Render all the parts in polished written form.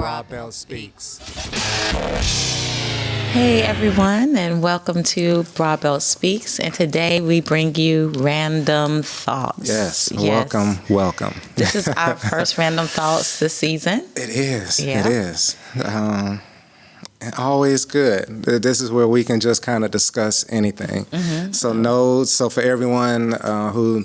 Broad Belt Speaks. Hey everyone, and welcome to Broad Belt Speaks. And today we bring you Random Thoughts. Yes. Welcome. This is our first Random Thoughts this season. It is. Yeah. It is. And always good. This is where we can just kind of discuss anything. Mm-hmm. So for everyone who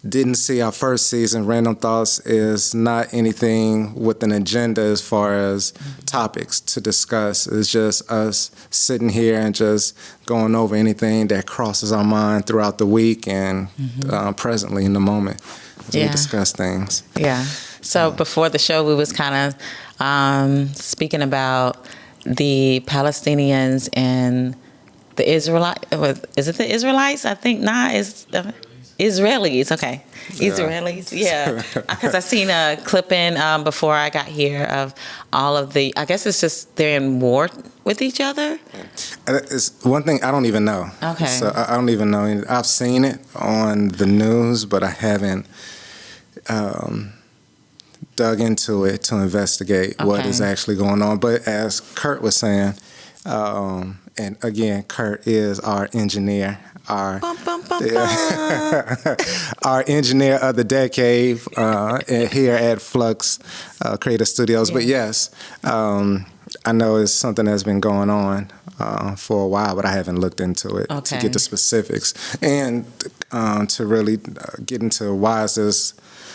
didn't see our first season, Random Thoughts is not anything with an agenda as far as topics to discuss. It's just us sitting here and just going over anything that crosses our mind throughout the week and presently in the moment as we discuss things. Yeah. So before the show, we was kind of speaking about the Palestinians and the Israelites. Is it the Israelites? I think not. It's Israelis, okay. Israelis, yeah. Because I seen a clipping before I got here of all of the, I guess it's just they're in war with each other. It's one thing I don't even know. Okay. So I don't even know. I've seen it on the news, but I haven't dug into it to investigate what is actually going on. But as Kurt was saying, and again, Kurt is our engineer. Our engineer of the decade here at Flux Creative Studios. Yeah. But yes, I know it's something that's been going on for a while, but I haven't looked into it to get the specifics and to really get into why is this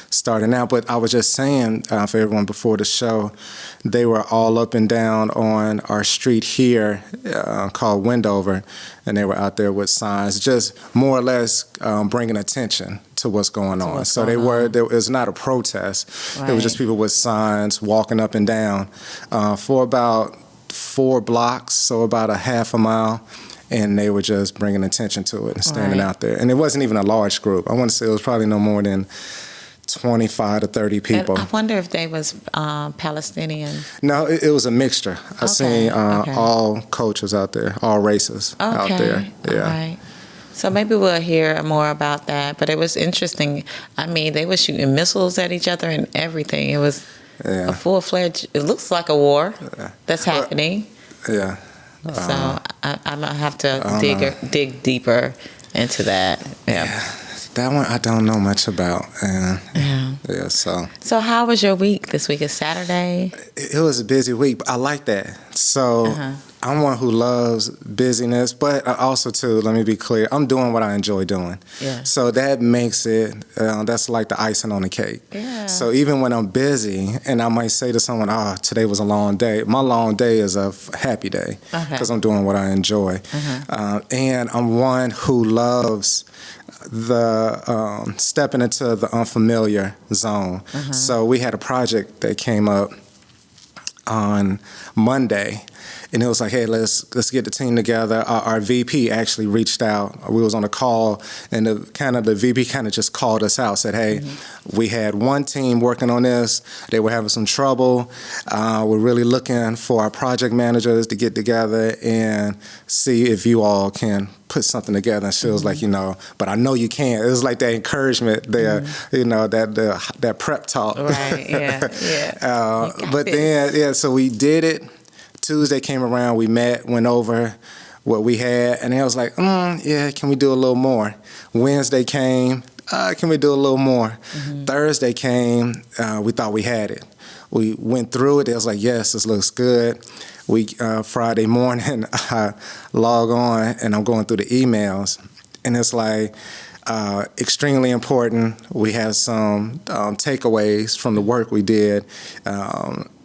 starting out. But I was just saying for everyone before the show, they were all up and down on our street here called Wendover, and they were out there with signs, just more or less bringing attention to what's going on. So there was not a protest. Right. It was just people with signs walking up and down for about 4 blocks, so about a half a mile. And they were just bringing attention to it and standing out there. And it wasn't even a large group. I want to say it was probably no more than 25 to 30 people. And I wonder if they was Palestinian. No, it was a mixture. I seen all cultures out there, all races out there. Yeah. All right. So maybe we'll hear more about that. But it was interesting. I mean, they were shooting missiles at each other and everything. It was a full-fledged, it looks like a war that's happening. Yeah. So I'm going to have to dig deeper into that. Yeah. That one I don't know much about. So how was your week this week? Is Saturday? It was a busy week, but I like that. So I'm one who loves busyness, but also too, let me be clear, I'm doing what I enjoy doing. Yeah. So that makes it, that's like the icing on the cake. Yeah. So even when I'm busy, and I might say to someone, today was a long day, my long day is a happy day because I'm doing what I enjoy. And I'm one who loves the stepping into the unfamiliar zone. So we had a project that came up on Monday, and it was like, hey, let's get the team together. Our VP actually reached out. We was on a call, and the VP kind of just called us out, said, hey, we had one team working on this. They were having some trouble. We're really looking for our project managers to get together and see if you all can put something together. And she was like, but I know you can. It was like that encouragement there, that prep talk. Right, yeah. But then, so we did it. Tuesday came around, we met, went over what we had, and I was like, can we do a little more? Wednesday came, can we do a little more? Thursday came, we thought we had it. We went through it, it was like, yes, this looks good. Friday morning, I log on, and I'm going through the emails, and it's like, extremely important. We have some takeaways from the work we did.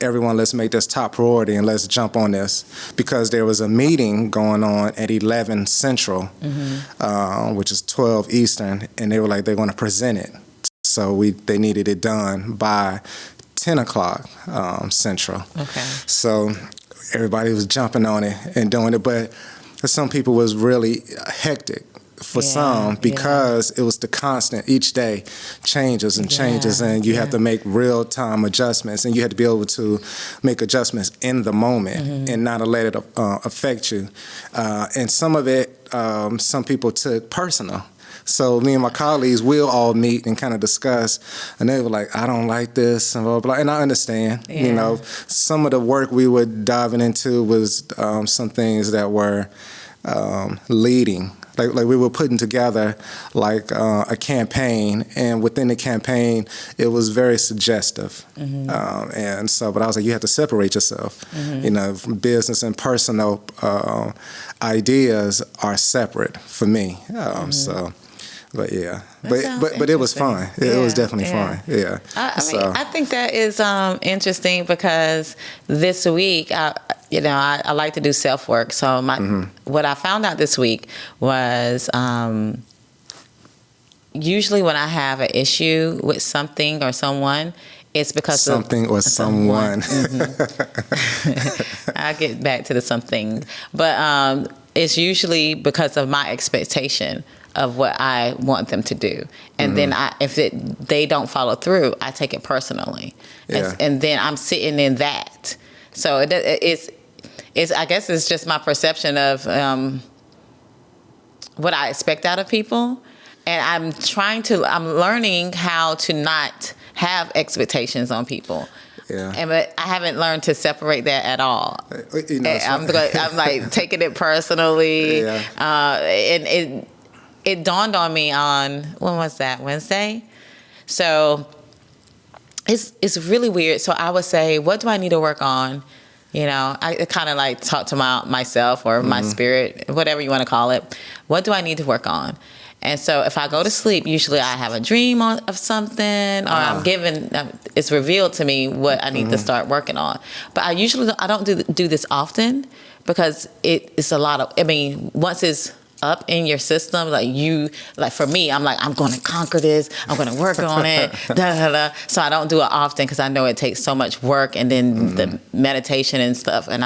Everyone, let's make this top priority and let's jump on this, because there was a meeting going on at 11 Central, which is 12 Eastern, and they were like, they're going to present it. So they needed it done by 10 o'clock Central. Okay. So everybody was jumping on it and doing it, but some people was really hectic. For some, because it was the constant, each day changes and changes, and you have to make real-time adjustments, and you have to be able to make adjustments in the moment and not let it affect you. And some of it, some people took personal. So me and my colleagues, we'll all meet and kind of discuss, and they were like, I don't like this, and blah, blah, blah. And I understand, you know, some of the work we were diving into was some things that were leading. Like we were putting together like a campaign, and within the campaign, it was very suggestive. And so, but I was like, you have to separate yourself. You know, business and personal ideas are separate for me. So, but yeah, but it was fun. It was definitely fun. Yeah. I mean, I think that is interesting because this week, I like to do self work. So what I found out this week was usually when I have an issue with something or someone, it's because something or someone. I'll get back to the something, but it's usually because of my expectation of what I want them to do, and then if they don't follow through, I take it personally, and then I'm sitting in that. So it's I guess it's just my perception of what I expect out of people, and I'm learning how to not have expectations on people. But I haven't learned to separate that at all. You know, I'm like taking it personally, and it dawned on me on, when was that, Wednesday? So it's really weird. So I would say, what do I need to work on? You know, I kind of like talk to myself or my spirit, whatever you want to call it. What do I need to work on? And so if I go to sleep, usually I have a dream of something, or I'm given, it's revealed to me what I need to start working on. But I don't do this often, because it's a lot of, I mean, once it's up in your system, like for me, I'm like, I'm going to conquer this, I'm going to work on it, So I don't do it often, because I know it takes so much work, and then the meditation and stuff, and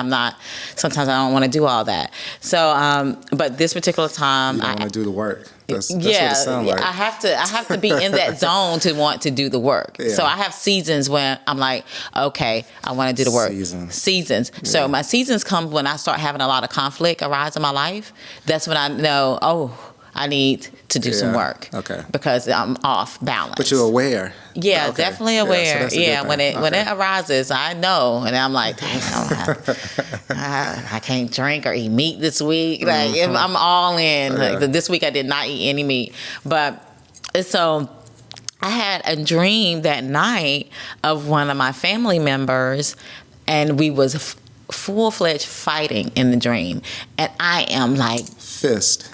sometimes I don't want to do all that. So, but this particular time, you don't want to do the work. That's what it sounds like. I have to be in that zone to want to do the work. So I have seasons when I'm like, okay, I want to do the work. Seasons. So my seasons come when I start having a lot of conflict arise in my life. That's when I know, I need to do some work. Okay. Because I'm off balance. But you're aware. Yeah, definitely aware. When it arises, I know, and I'm like, dang, I can't drink or eat meat this week. Like I'm all in. Like this week I did not eat any meat, but so I had a dream that night of one of my family members, and we was full-fledged fighting in the dream, and I am like fist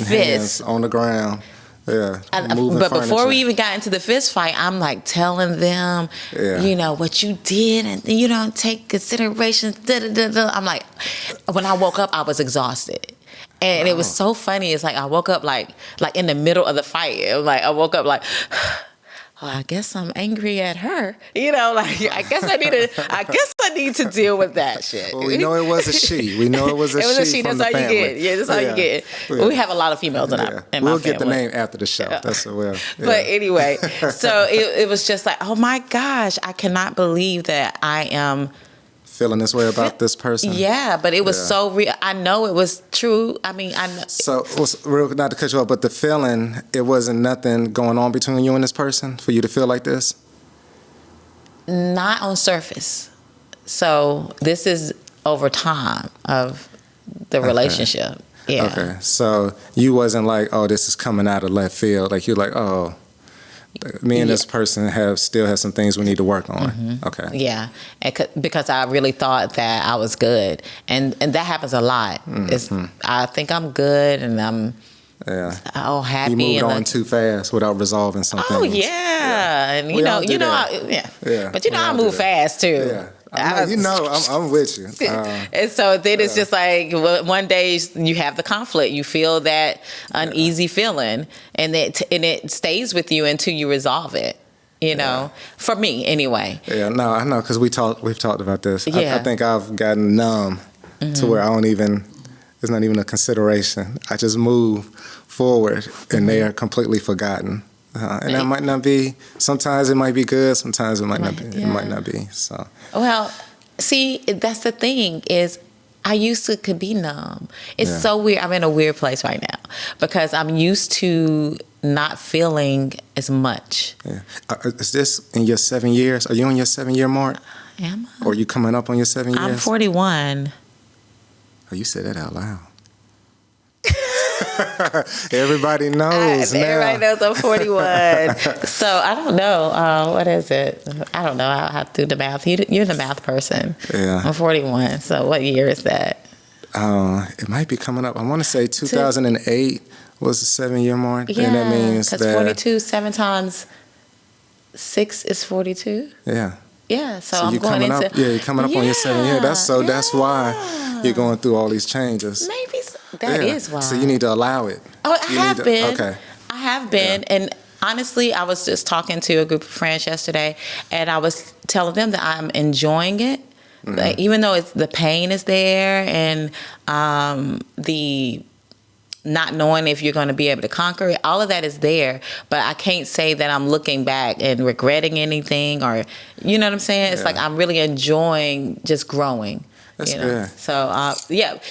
hands on the ground. But before we even got into the fist fight, I'm like telling them, you know, what you did, and you don't take consideration. I'm like, when I woke up, I was exhausted. And it was so funny. It's like I woke up like in the middle of the fight. Like I woke up like, well, I guess I'm angry at her. You know, like I guess I need to deal with that shit. Well, we know it was a she. We know it was a she. That's all you get. Yeah, that's all you get. Yeah. We have a lot of females in my family. We'll get the name after the show. That's what we'll. But anyway, so it was just like, oh my gosh, I cannot believe that I am feeling this way about this person. Yeah, but it was so real. I know it was true. I mean, I know. So, not to cut you off, but the feeling, it wasn't nothing going on between you and this person for you to feel like this? Not on surface. So, this is over time of the relationship. Yeah. Okay. So, you wasn't like, oh, this is coming out of left field. Like, you're like, oh, me and this person still have some things we need to work on. Okay. Yeah, because I really thought that I was good, and that happens a lot. I think I'm good, and I'm happy. You moved on too fast without resolving something. Oh and but I move fast too. Yeah. I'm with you. And so then it's just like one day you have the conflict, you feel that uneasy feeling, and it stays with you until you resolve it. You know, for me anyway. Yeah, no, I know, because we've talked about this. I think I've gotten numb to where it's not even a consideration. I just move forward, and they are completely forgotten. And that might not be. Sometimes it might be good. Sometimes it might not be. It might not be. So. Well, see, that's the thing is, I used to could be numb. It's so weird. I'm in a weird place right now because I'm used to not feeling as much. Yeah. Is this in your 7 years? Are you on your 7-year mark? Am I? Or are you coming up on your 7 years? I'm 41. Oh, you said that out loud. Everybody knows now. Everybody knows I'm 41. So I don't know. What is it? I don't know. I'll have to do the math. You're the math person. Yeah. I'm 41. So what year is that? It might be coming up. I want to say 2008 was the 7-year mark. Yeah, and that means because 42, 7 times 6 is 42. Yeah. Yeah, so I'm you're going coming into... up. Yeah, you're coming up on your 7 year. That's why you're going through all these changes. Maybe that is why. So you need to allow it. Oh, I have been. Okay. I have been. Yeah. And honestly, I was just talking to a group of friends yesterday, and I was telling them that I'm enjoying it. Mm-hmm. Like, even though the pain is there and the not knowing if you're going to be able to conquer it, all of that is there. But I can't say that I'm looking back and regretting anything, or, you know what I'm saying? It's like I'm really enjoying just growing. That's good. good. So,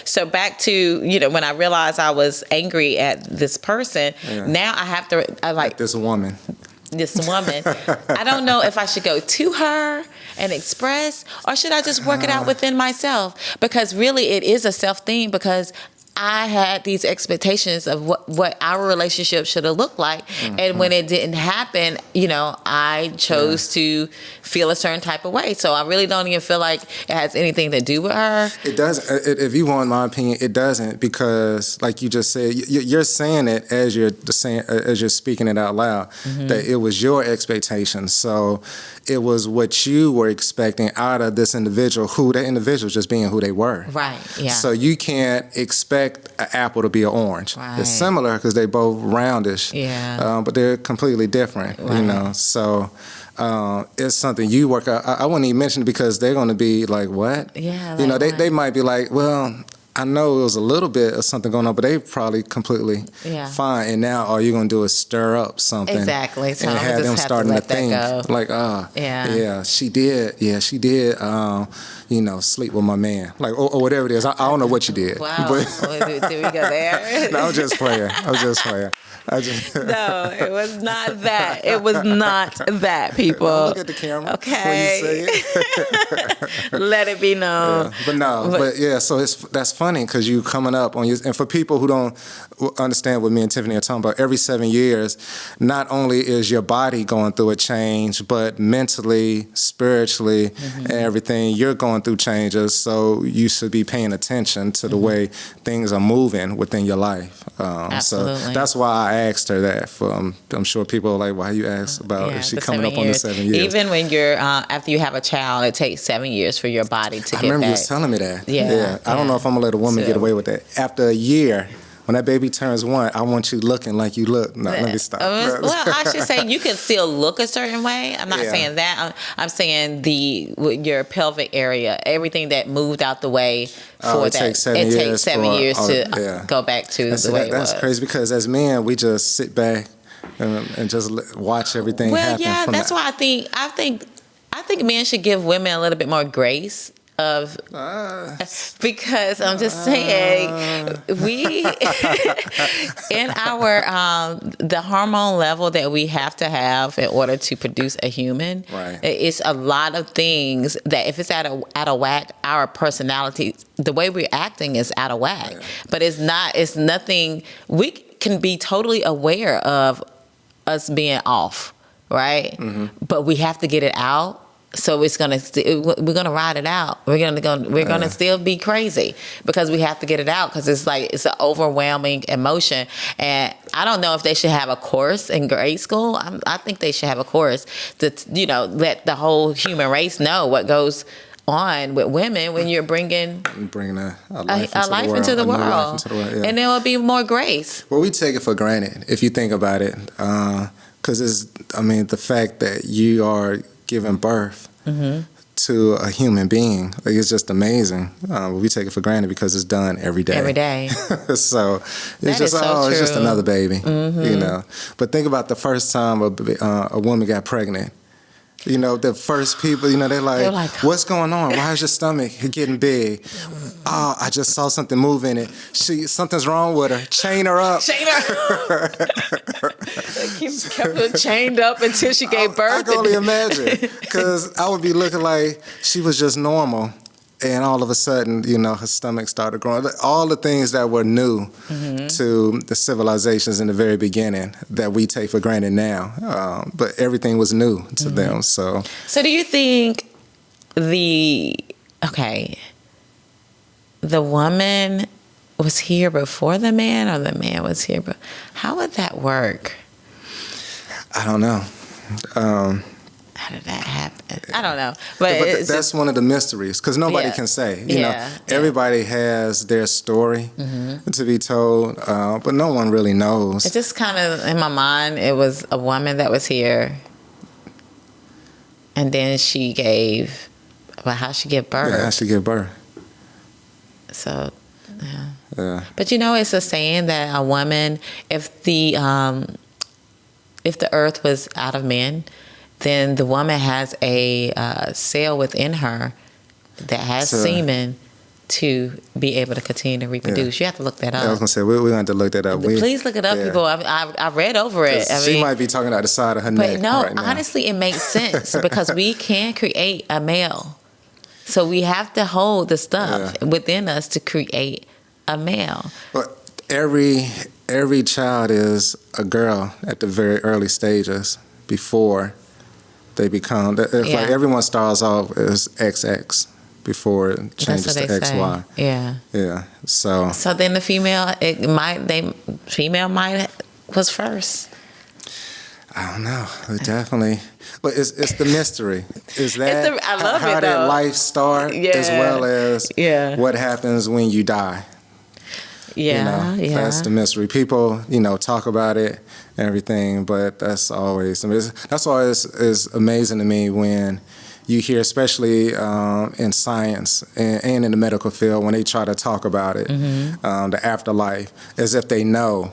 So back to, when I realized I was angry at this person, now I have to, like this woman. I don't know if I should go to her and express, or should I just work it out within myself? Because really it is a self thing, because I had these expectations of what our relationship should have looked like. Mm-hmm. And when it didn't happen, I chose to feel a certain type of way. So I really don't even feel like it has anything to do with her. It doesn't. If you want my opinion, it doesn't, because like you just said, you're saying it as you're speaking it out loud, mm-hmm. that it was your expectations. So it was what you were expecting out of this individual, who that individual just being who they were. Right, yeah. So you can't expect an apple to be an orange. Right. It's similar because they both roundish, but they're completely different, right. So it's something you work out. I wouldn't even mention it, because they're going to be like, what? Yeah. They might be like, well, I know it was a little bit of something going on, but they probably completely fine. And now all you're going to do is stir up something. Exactly. So and have them starting to think like, she did. Yeah, she did. Sleep with my man, like or whatever it is. I don't know what you did. Wow. But, did we go there? No, I'm just playing. No, it was not that. It was not that, people. Don't look at the camera. Okay. When you say it. Let it be known. Yeah. So that's funny, because you coming up on and for people who don't understand what me and Tiffany are talking about, every 7 years, not only is your body going through a change, but mentally, spiritually, mm-hmm. and everything, you're going through changes. So you should be paying attention to the mm-hmm. way things are moving within your life. Absolutely. So that's why I asked her that. I'm sure people are like, why you asked about is she coming up on the 7 years? Even when you're after you have a child, it takes 7 years for your body to get back. I remember you was telling me that. Yeah. I don't know if I'm gonna let a woman get away with that. After a year, when that baby turns 1, I want you looking like you look. No, let me stop. Well, I should say you can still look a certain way. I'm not saying that. I'm saying your pelvic area, everything that moved out the way for that. It takes 7 years to go back to the way it was. That's crazy, because as men, we just sit back and just watch everything happen. Well, yeah, that's why I think men should give women a little bit more grace. Because I'm just saying, we in our the hormone level that we have to have in order to produce a human, it's a lot of things that if it's out of whack, our personality, the way we're acting is out of whack. But it's nothing. We can be totally aware of us being off, right? Mm-hmm. But we have to get it out. So we're gonna ride it out. We're gonna still be crazy, because we have to get it out, because it's an overwhelming emotion. And I don't know if they should have a course in grade school. I think they should have a course to let the whole human race know what goes on with women when you're bringing a life into the world. And there will be more grace. Well, we take it for granted if you think about it, because the fact that you are giving birth mm-hmm. to a human being, it's just amazing. We take it for granted because it's done every day. Every day. So it's just it's just another baby, mm-hmm. But think about the first time a woman got pregnant. The first people, they're like, what's going on? Why is your stomach getting big? Oh, I just saw something move in it. Something's wrong with her. Chain her up. kept her chained up until she gave birth. I can only imagine, because I would be looking like she was just normal, and all of a sudden, her stomach started growing. All the things that were new to the civilizations in the very beginning that we take for granted now, but everything was new to them. So do you think the woman was here before the man, or the man was here? But how would that work? I don't know. How did that happen? I don't know. But that's just one of the mysteries, because nobody can say. Everybody has their story to be told, but no one really knows. It just kind of, in my mind, it was a woman that was here, and then she gave, how she give birth. Yeah, how she give birth. So, yeah. Yeah. But it's a saying that a woman, if the earth was out of men, then the woman has a cell within her that has semen to be able to continue to reproduce. You have to look that up. I was going to say, we're going to have to look that up. Please look it up, people. I read over it. She might be talking out the side of her neck. But no, right now. honestly, it makes sense because we can create a male. So we have to hold the stuff within us to create a male. But every child is a girl at the very early stages before they become. It's like everyone starts off as XX before it changes to XY. Yeah. Yeah. So then the female, was first. I don't know. It definitely. But it's the mystery. Is that I love how it, did though. life start, as well as what happens when you die? That's the mystery. People, talk about it and everything, but that's always is amazing to me when you hear, especially in science and in the medical field, when they try to talk about it, the afterlife, as if they know,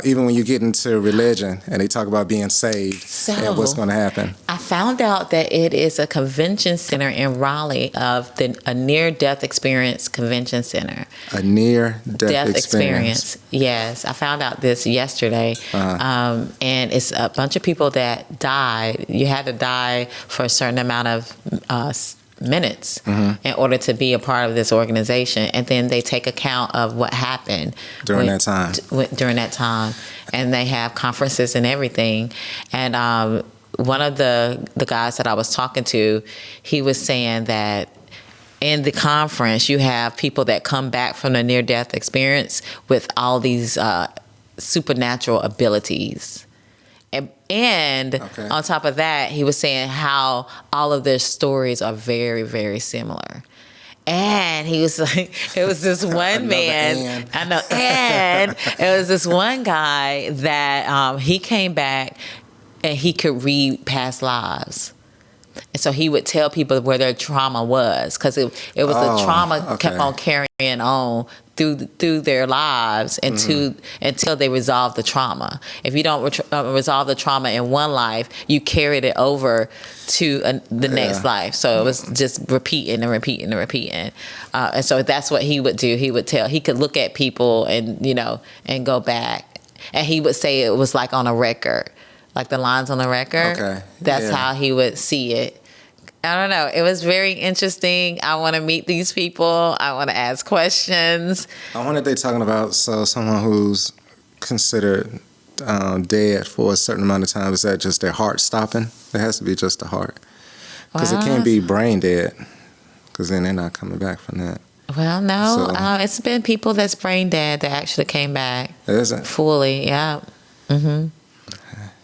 even when you get into religion and they talk about being saved and what's going to happen. I found out that it is a convention center in Raleigh of a near-death experience convention center. A near-death experience. Yes, I found out this yesterday. And it's a bunch of people that died. You had to die for a certain amount of minutes in order to be a part of this organization, and then they take account of what happened during that time, and they have conferences and everything. And one of the guys that I was talking to, he was saying that in the conference you have people that come back from the near-death experience with all these supernatural abilities. And on top of that, he was saying how all of their stories are very, very similar. And he was like, it was this one man. I know. And it was this one guy that he came back and he could read past lives. And so he would tell people where their trauma was, because it was the trauma kept on carrying on through their lives until they resolve the trauma. If you don't resolve the trauma in one life, you carried it over to the next life. So it was just repeating and repeating and repeating. And so that's what he would do. He could look at people and and go back, and he would say it was like on a record. Like the lines on the record. Okay. That's how he would see it. I don't know. It was very interesting. I want to meet these people. I want to ask questions. I wonder if they're talking about someone who's considered dead for a certain amount of time. Is that just their heart stopping? It has to be just the heart. Because it can't be brain dead, because then they're not coming back from that. Well, no. It's been people that's brain dead that actually came back. Is it? Fully, yeah. Mm-hmm.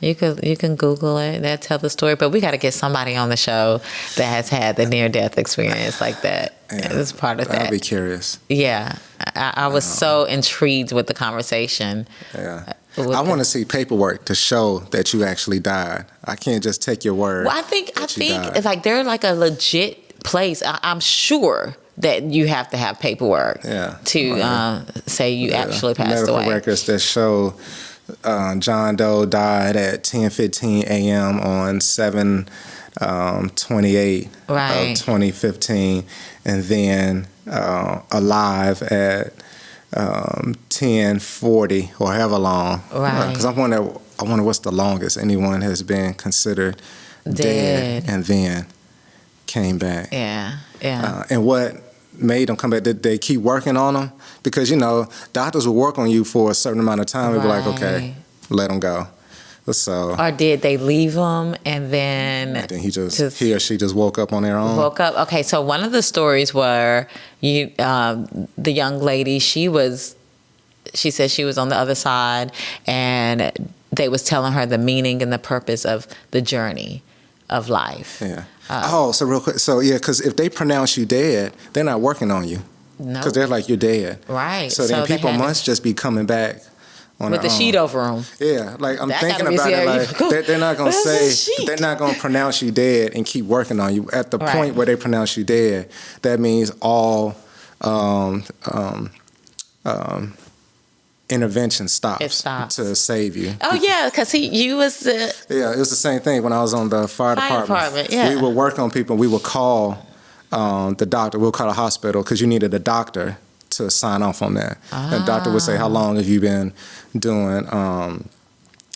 You can Google it. That tell the story. But we got to get somebody on the show that has had the near-death experience like that. Yeah, it's part of that. I'd be curious. Yeah. I was so intrigued with the conversation. Yeah. I want to see paperwork to show that you actually died. I can't just take your word. Well, I think it's like they're like a legit place. I'm sure that you have to have paperwork to say you actually passed away. Medical records that show John Doe died at 10:15 a.m. on 7/28 of 2015, and then alive at 10, 40, or however long. Right. Because I wonder what's the longest anyone has been considered dead and then came back. Yeah. And what made them come back? Did they keep working on them? Because, doctors will work on you for a certain amount of time and be like, okay, let them go. So, or did they leave them and then he or she just woke up on their own? Woke up. Okay, so one of the stories were the young lady, she said she was on the other side and they was telling her the meaning and the purpose of the journey of life. Yeah. So real quick. So, yeah, because if they pronounce you dead, they're not working on you. No. Because they're like, you're dead. Right. So then people must just be coming back on with the sheet over them. Yeah, like I'm thinking about it, like they're not gonna they're not gonna pronounce you dead and keep working on you. At the point where they pronounce you dead, that means all intervention stops. It stops to save you. Oh yeah, because you was the it was the same thing when I was on the fire department. Yeah, we would work on people. We would call the doctor. We'll call a hospital because you needed a doctor to sign off on that. And the doctor would say, how long have you been doing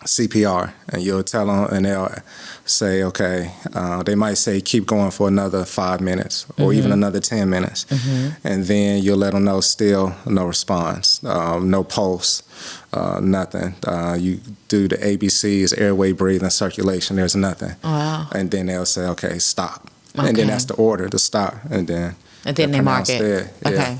CPR? And you'll tell them, and they'll say, okay, they might say, keep going for another 5 minutes or even another 10 minutes. And then you'll let them know still no response, no pulse, nothing. You do the ABCs, airway, breathing, circulation, there's nothing. Wow. And then they'll say, okay, stop. Okay. And then that's the order to stop. And then they mark it. Dead. Okay.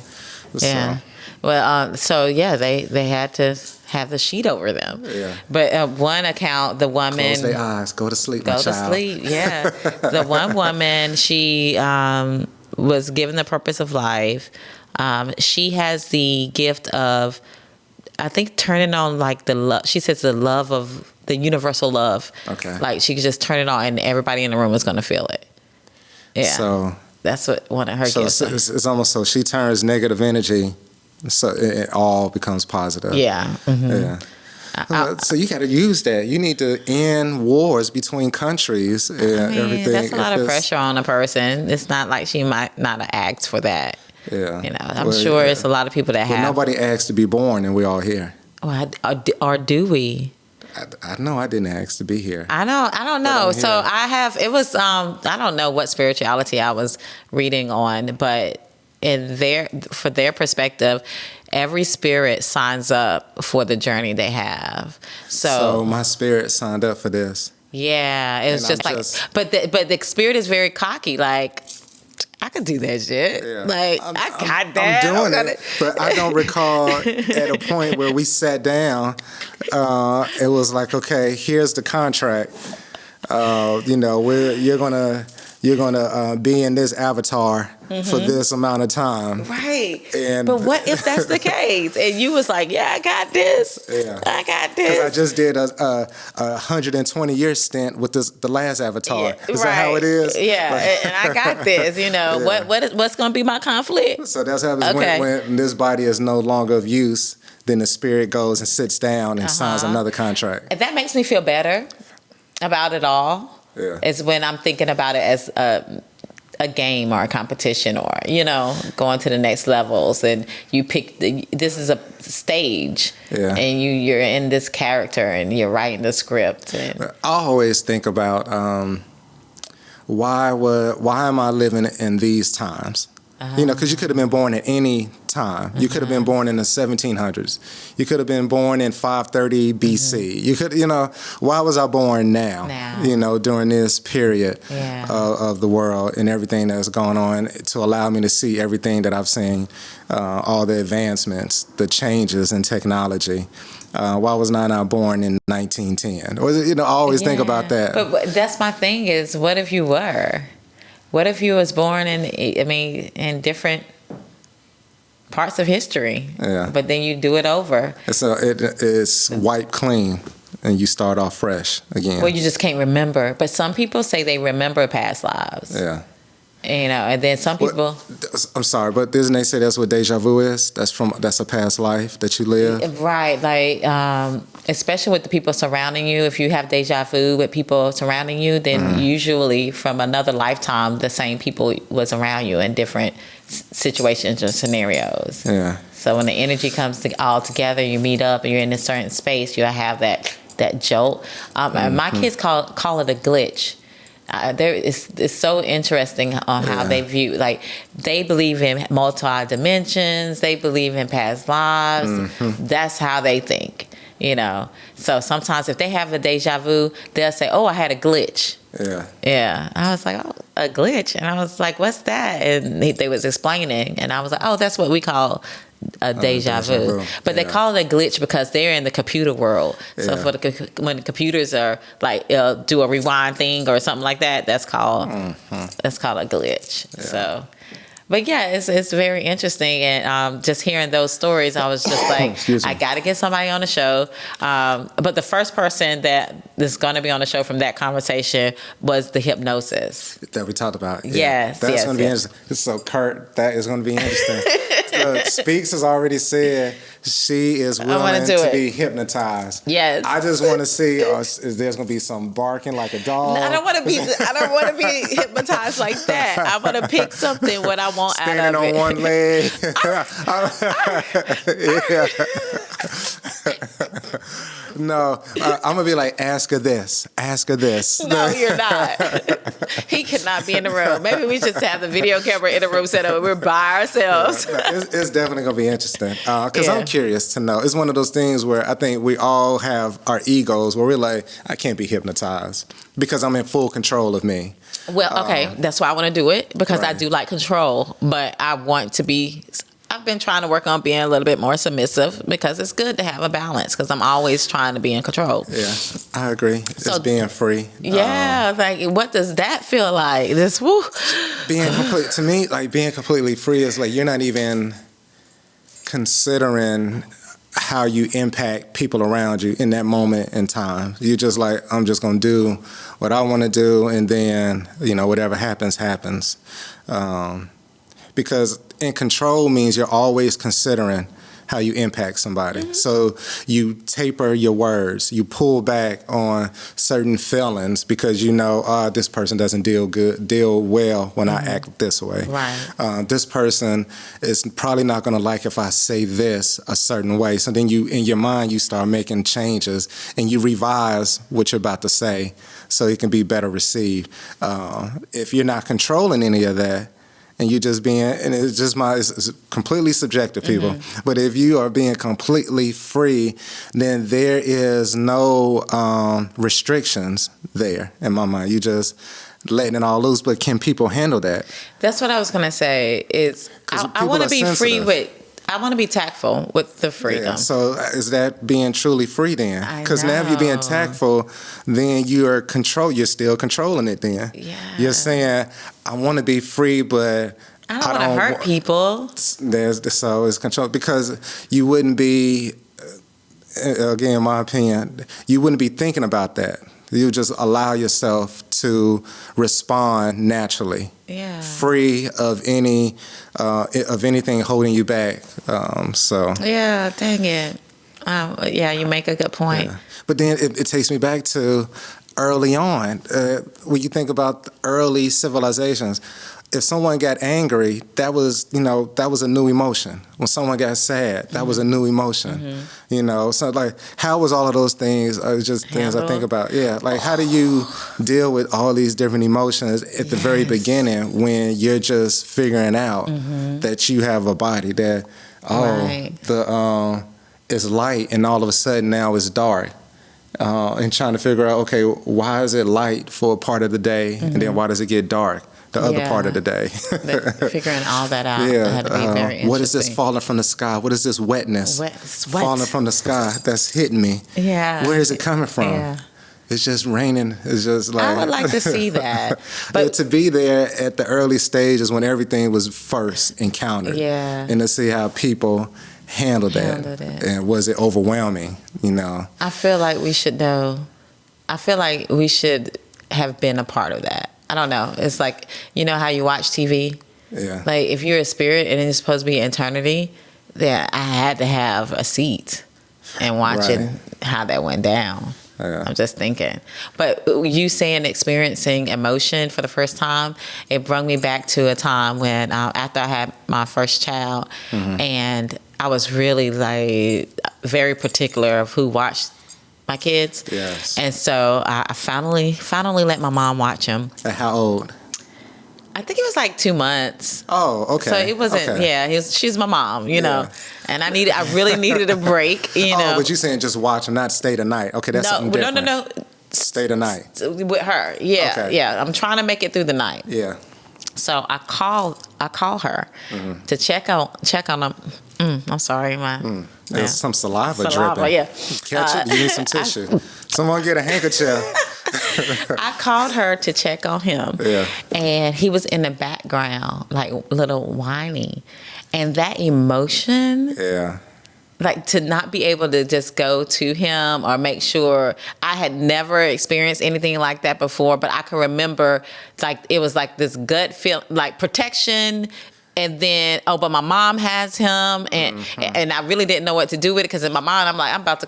Yeah. Well, they had to have the sheet over them. Yeah. But one account, the woman close their eyes, go to sleep. Go to sleep. Yeah. The one woman, she was given the purpose of life. She has the gift of, I think, turning on like the love. She says the love of the universal love. Okay. Like she could just turn it on, and everybody in the room is going to feel it. Yeah. So. That's what one of her gifts. So it's almost so she turns negative energy, so it all becomes positive. Yeah. Mm-hmm. Yeah. So you got to use that. You need to end wars between countries and everything. That's a lot of pressure on a person. It's not like she might not have asked for that. Yeah. I'm sure it's a lot of people that have. Nobody asked to be born, and we're all here. Or do we? I know I didn't ask to be here. I don't know. So it was, I don't know what spirituality I was reading on, but for their perspective, every spirit signs up for the journey they have. So my spirit signed up for this. Yeah. It was but the spirit is very cocky. Like, I could do that shit. Yeah. Like, I got that. I'm doing it. But I don't recall at a point where we sat down, it was like, okay, here's the contract. You're gonna be in this avatar for this amount of time. Right. But what if that's the case? And you was like, yeah, I got this. Yeah. I got this. Because I just did a 120-year stint with the last avatar. Is that how it is? Yeah. And I got this. What's going to be my conflict? So that's how it is when this body is no longer of use, then the spirit goes and sits down and signs another contract. And that makes me feel better about it all. Yeah. Is when I'm thinking about it as a game or a competition or, going to the next levels, and you pick this is a stage and you're in this character and you're writing the script. And I always think about why am I living in these times? Because you could have been born at any time. You could have been born in the 1700s. You could have been born in 530 BC. You could, why was I born now? During this period of the world and everything that's going on, to allow me to see everything that I've seen, all the advancements, the changes in technology. Why was I born in 1910? Or, I always think about that. But that's my thing is, what if you were? What if you was born in different parts of history? Yeah. But then you do it over. So it's wiped clean, and you start off fresh again. Well, you just can't remember. But some people say they remember past lives. Yeah. And then some people. I'm sorry, but doesn't they say that's what deja vu is? That's a past life that you live. Right, like especially with the people surrounding you. If you have deja vu with people surrounding you, then usually from another lifetime, the same people was around you in different situations or scenarios. Yeah. So when the energy comes all together, you meet up and you're in a certain space, you'll have that jolt. And my kids call it a glitch. It's so interesting on how they view, like, they believe in multi-dimensions, they believe in past lives. That's how they think, you know. So sometimes if they have a deja vu, they'll say, oh, I had a glitch. Yeah. I was like, oh, a glitch. And I was like, what's that? And they was explaining. And I was like, oh, that's what we call a deja vu. But they call it a glitch because they're in the computer world. So when the computers are like do a rewind thing or something like that, that's called a glitch. So, but yeah, it's very interesting, and just hearing those stories, I was just like, I got to get somebody on the show. But the first person that is going to be on the show from that conversation was the hypnosis that we talked about. Yes, that's going to be interesting. So, Kurt, that is going to be interesting. Speaks has already said she is willing to be hypnotized. Yes. I just want to see is there's going to be some barking like a dog. I don't want to be hypnotized like that. I want to pick something what I want standing out of on it. one leg. No, I'm gonna be like, ask her this. No, you're not. He cannot be in the room. Maybe we should have the video camera in the room set up. We're by ourselves. It's definitely gonna be interesting because I'm curious to know. It's one of those things where I think we all have our egos where we're like, I can't be hypnotized because I'm in full control of me. Well, okay, that's why I want to do it, because I do like control, but I want to be. I've been trying to work on being a little bit more submissive because it's good to have a balance, because I'm always trying to be in control. Yeah, I agree. It's being free. Yeah, like, what does that feel like? Being completely free is like you're not even considering how you impact people around you in that moment in time. You're just like, I'm just going to do what I want to do, and then, whatever happens. Because in control means you're always considering how you impact somebody. Mm-hmm. So you taper your words. You pull back on certain feelings because this person doesn't deal well when I act this way. Right. This person is probably not going to like if I say this a certain way. So then in your mind, you start making changes and you revise what you're about to say so it can be better received. If you're not controlling any of that, and you just and it's completely subjective, people. But if you are being completely free, then there is no restrictions there in my mind. You just letting it all loose. But can people handle that? That's what I was going to say. I want to be free I want to be tactful with the freedom. Yeah, so is that being truly free then? Because now if you're being tactful, then you're still controlling it then. Yeah. You're saying, I want to be free, but I don't want to hurt people. So it's control, because you wouldn't be, again, in my opinion, you wouldn't be thinking about that. You just allow yourself to respond naturally, free of anything holding you back. Yeah, dang it. You make a good point. Yeah. But then it takes me back to early on. When you think about the early civilizations, if someone got angry, that was a new emotion. When someone got sad, that was a new emotion. So like, how was all of those things? Just things I think about. Yeah, like how do you deal with all these different emotions at the very beginning when you're just figuring out that you have a body that it's light and all of a sudden now it's dark. And trying to figure out, okay, why is it light for a part of the day and then why does it get dark the other part of the day? Figuring all that out had to be very interesting. What is this falling from the sky? What is this wetness falling from the sky that's hitting me? Yeah. Where is it coming from? Yeah. It's just raining. It's just like, I would like to see that. But to be there at the early stages when everything was first encountered. Yeah. And to see how people handled it. And was it overwhelming, I feel like we should know. I feel like we should have been a part of that. I don't know. It's like, how you watch TV? Yeah. Like, if you're a spirit and it's supposed to be eternity, then I had to have a seat and watching how that went down. Yeah. I'm just thinking. But you saying experiencing emotion for the first time, it brought me back to a time when after I had my first child, and I was really like very particular of who watched my kids. Yes. And so I finally let my mom watch them. At how old? I think it was like 2 months. Oh, okay. So it wasn't. Okay. Yeah, she's my mom, you know, and I really needed a break, you know. Oh, but you saying just watch them, not stay the night. Okay, that's something different. No. Stay the night. With her, yeah, Okay. yeah. I'm trying to make it through the night. Yeah. So I call her to check on them. I'm sorry, There's some saliva Saliva, dripping. yeah. Catch it. You need some tissue. Someone get a handkerchief. I called her to check on him. Yeah. And he was in the background, like little whiny. And that emotion, Yeah. like to not be able to just go to him or make sure. I had never experienced anything like that before, but I can remember like it was like this gut feel, like protection. And then, but my mom has him, and I really didn't know what to do with it because in my mind, I'm like, I'm about to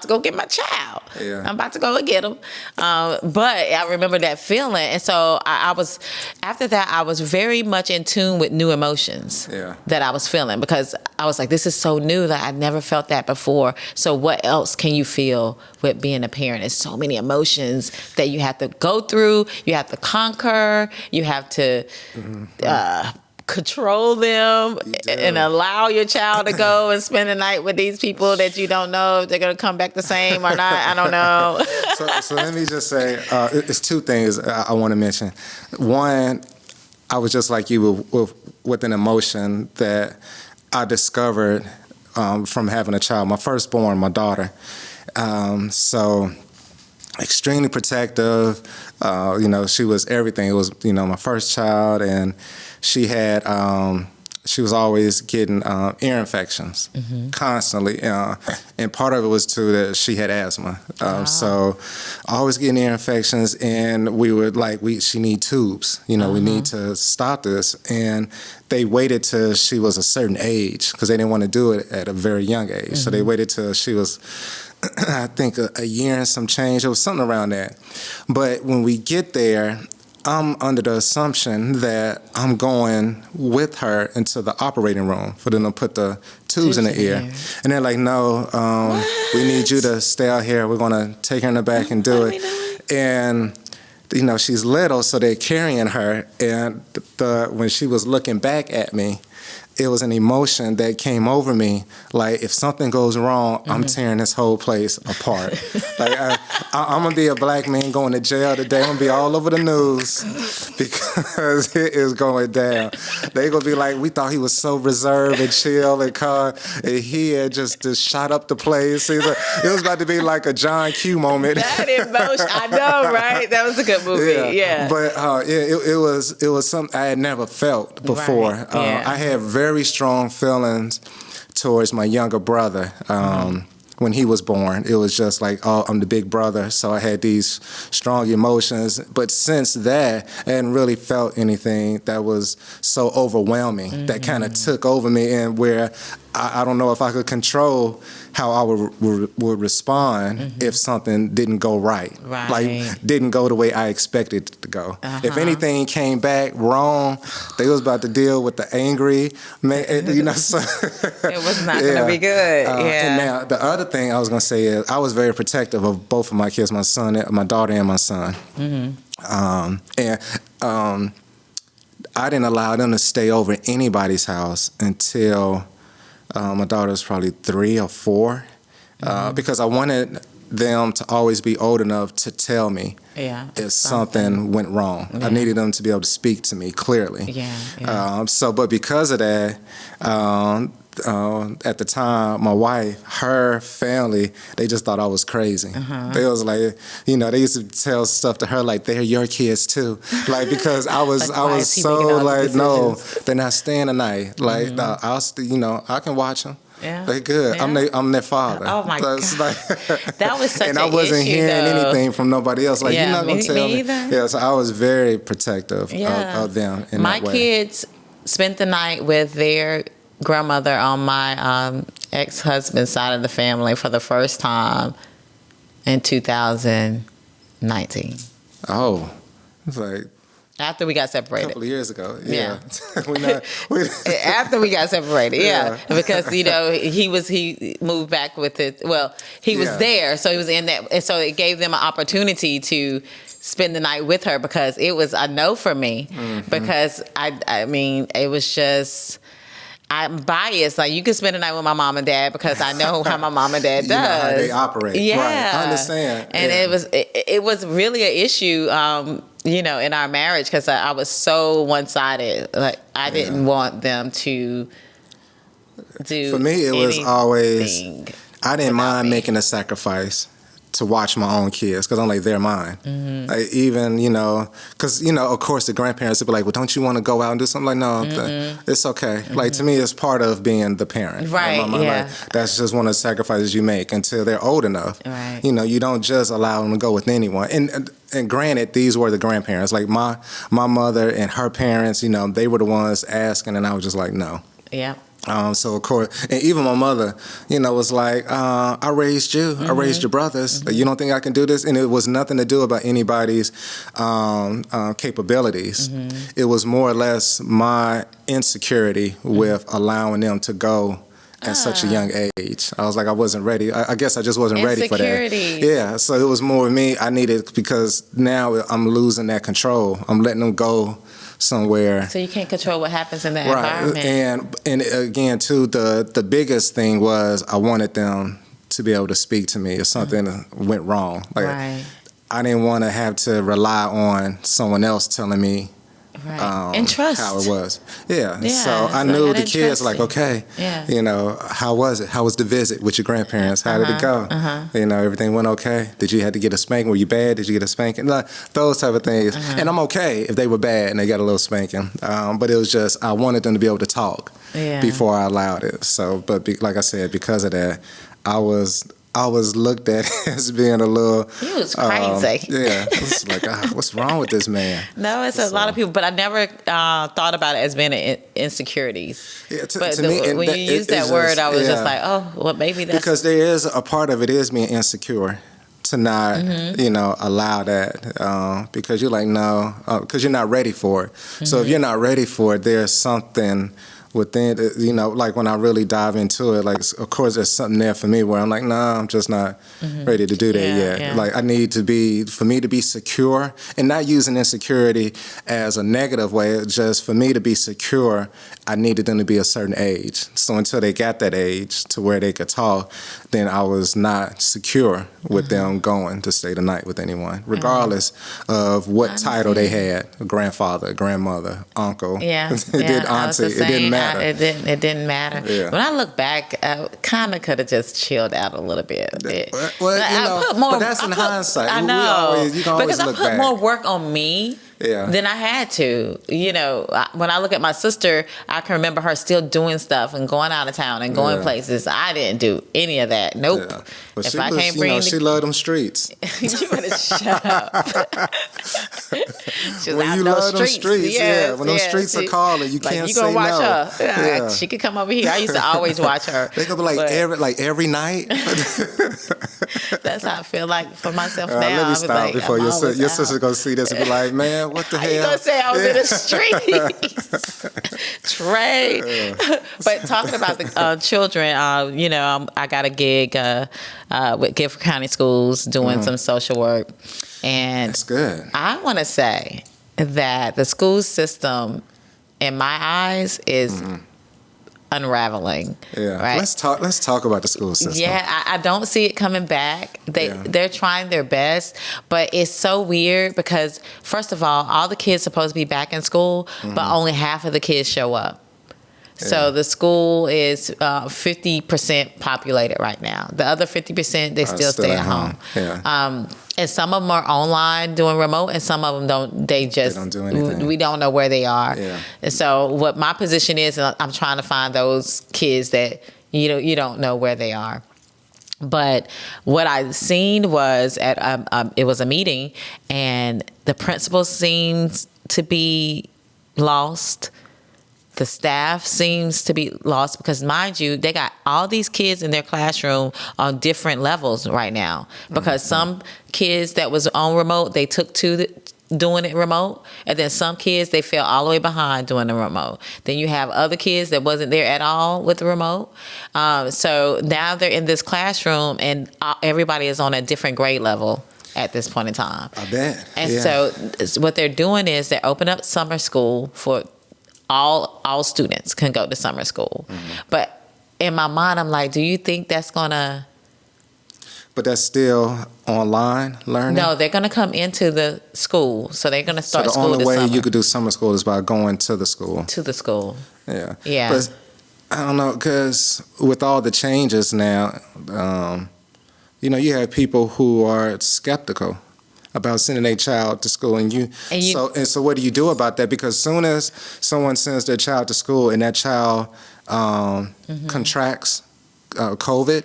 go get my child. Yeah. I'm about to go and get him. But I remember that feeling, and so I was. After that, I was very much in tune with new emotions that I was feeling because I was like, this is so new that I never felt that before. So what else can you feel with being a parent? There's so many emotions that you have to go through. You have to conquer. You have to. Control them and allow your child to go and spend the night with these people that you don't know if they're going to come back the same or not. I don't know. So let me just say, it's two things I want to mention. One, I was just like you with an emotion that I discovered from having a child, my firstborn, my daughter. So extremely protective. She was everything. It was, my first child, and she had, she was always getting ear infections constantly. And part of it was too that she had asthma. So always getting ear infections, and we would she need tubes. We need to stop this. And they waited till she was a certain age because they didn't want to do it at a very young age. So they waited till she was, I think, a year and some change. It was something around that. But when we get there, I'm under the assumption that I'm going with her into the operating room for them to put the tubes in the ear. And they're like, no, we need you to stay out here. We're going to take her in the back and do it. And, she's little, so they're carrying her. And when she was looking back at me, it was an emotion that came over me. Like, if something goes wrong, I'm tearing this whole place apart. I'm going to be a black man going to jail today. I'm going to be all over the news because it is going down. They're going to be like, we thought he was so reserved and chill and calm, and he had just shot up the place. It was about to be like a John Q moment. That emotion, I know, right? That was a good movie, yeah. But it was something I had never felt before. Right. Yeah. I had very strong feelings towards my younger brother. When he was born, it was just like, oh, I'm the big brother, so I had these strong emotions. But since that, I hadn't really felt anything that was so overwhelming that kind of took over me, and where I don't know if I could control how I would respond if something didn't go right. Like, didn't go the way I expected it to go. If anything came back wrong, they was about to deal with the angry man, so it was not going to be good. And now the other thing I was going to say is I was very protective of both of my kids, my daughter and my son. I didn't allow them to stay over at anybody's house until my daughter was probably 3 or 4, because I wanted them to always be old enough to tell me if something went wrong. I needed them to be able to speak to me clearly. But because of that, at the time, my wife, her family, they just thought I was crazy. They was like, they used to tell stuff to her like, they're your kids too. Like, because I was so like, no, they're not staying the night. Like, I can watch them. They good. I'm their father. Oh my God. That was such and I wasn't hearing anything from nobody else. Like, you're not gonna tell me. Yeah, so I was very protective of them in my that way. kids spent the night with their grandmother on my ex-husband's side of the family for the first time in 2019. Oh, it's like After we got A separated. couple of years ago. Yeah. we After we got separated, yeah. Because, he moved back with it. Well, he was Yeah. there, so he was in that. And so it gave them an opportunity to spend the night with her because it was a no for me. Because, I mean, it was just... I'm biased. Like, you can spend the night with my mom and dad because I know how my mom and dad does. You know how they operate. Yeah. Right. I understand. And Yeah. it was really an issue, in our marriage because I was so one-sided. Like, I didn't want them to do For me, it was always, anything I didn't without mind me. making a sacrifice to watch my own kids because I'm like, they're mine. Mm-hmm. Like, even, because, of course, the grandparents would be like, well, don't you want to go out and do something? Like, no, it's okay. Like, to me, it's part of being the parent. Right, Like, my mom, yeah. like, that's just one of the sacrifices you make until they're old enough. Right. You don't just allow them to go with anyone. And granted, these were the grandparents. Like, my mother and her parents, they were the ones asking, and I was just like, no. Yeah. So of course, and even my mother, was like, I raised you, I raised your brothers. Like, you don't think I can do this? And it was nothing to do about anybody's capabilities. It was more or less my insecurity with allowing them to go at such a young age. I was like, I wasn't ready. I guess I just wasn't ready for that. Insecurity. Yeah, so it was more of me. I needed, because now I'm losing that control. I'm letting them go somewhere. So you can't control what happens in that Right, environment. and again too, the biggest thing was I wanted them to be able to speak to me if something went wrong. Like, Right. I didn't want to have to rely on someone else telling me Right. And trust. how it was. Yeah. Yeah, So I it's knew like, I the didn't kids trust like, you. okay, Yeah. how was it? How was the visit with your grandparents? How did it go? Everything went okay? Did you have to get a spanking? Were you bad? Did you get a spanking? Like, those type of things. And I'm okay if they were bad and they got a little spanking. But it was just, I wanted them to be able to talk Yeah. before I allowed it. So, but like I said, because of that, I was looked at as being a little... You was crazy. Yeah. It's like, what's wrong with this man? No, it's a lot of people, but I never thought about it as being insecurities. Yeah, But to me, and when you used that it's word, just- I was yeah. just like, oh, well, maybe that's... Because there is a part of it is being insecure to not, allow that. Because you're like, no, because you're not ready for it. So if you're not ready for it, there's something within, like when I really dive into it, like, of course, there's something there for me where I'm like, nah, I'm just not ready to do that yet. Yeah. Like, for me to be secure, and not using insecurity as a negative way, it's just for me to be secure, I needed them to be a certain age. So until they got that age to where they could talk, then I was not secure with them going to stay the night with anyone, regardless of what title they had, grandfather, grandmother, uncle. Yeah, it did I was auntie. the It didn't same. matter. It didn't matter. Yeah. When I look back, I kind of could have just chilled out a little bit. Well, I put more, but that's in hindsight. I We know. always- you can always because I look put back. more work on me. Yeah. Than I had to. When I look at my sister, I can remember her still doing stuff and going out of town and going Yeah. places. I didn't do any of that. Nope. Yeah. But If she I was, can't bring she loved them streets. you better shut up. She was When out you those love them streets, yes, when those yes. streets are calling, you Like, can't you say gonna watch no. her. Yeah. She could come over here. I used to always watch her. They could be like But every night. that's how I feel like for myself now. Let I me was stop like, before I'm your always out. sister's gonna see this and be like, man, what the How you hell? gonna say I was in the streets? Trey. But talking about the children, I got a gig with Gifford County Schools doing some social work. And That's good. I want to say that the school system, in my eyes, is unraveling. Yeah. Right? Let's talk about the school system. Yeah, I don't see it coming back. They're trying their best, but it's so weird because first of all the kids supposed to be back in school, but only half of the kids show up. So the school is 50% populated right now. The other 50%, they still stay at home. Yeah. And some of them are online doing remote, and some of them don't. They don't do anything. We don't know where they are. Yeah. And so what my position is, I'm trying to find those kids that you don't know where they are. But what I seen was it was a meeting, and the principal seems to be lost. The staff seems to be lost because, mind you, they got all these kids in their classroom on different levels right now. Because some kids that was on remote, they took to doing it remote, and then some kids they fell all the way behind doing the remote. Then you have other kids that wasn't there at all with the remote. So now they're in this classroom, and everybody is on a different grade level at this point in time. I bet. And Yeah. so what they're doing is they're opening up summer school for all students can go to summer school. But in my mind, I'm like, do you think that's gonna? But that's still online learning? No, they're gonna come into the school, so they're gonna So start the school only this way summer. you could do summer school is by going to the school. To the school. Yeah. Yeah. But I don't know, because with all the changes now, you have people who are skeptical about sending their child to school, so what do you do about that? Because soon as someone sends their child to school and that child contracts COVID,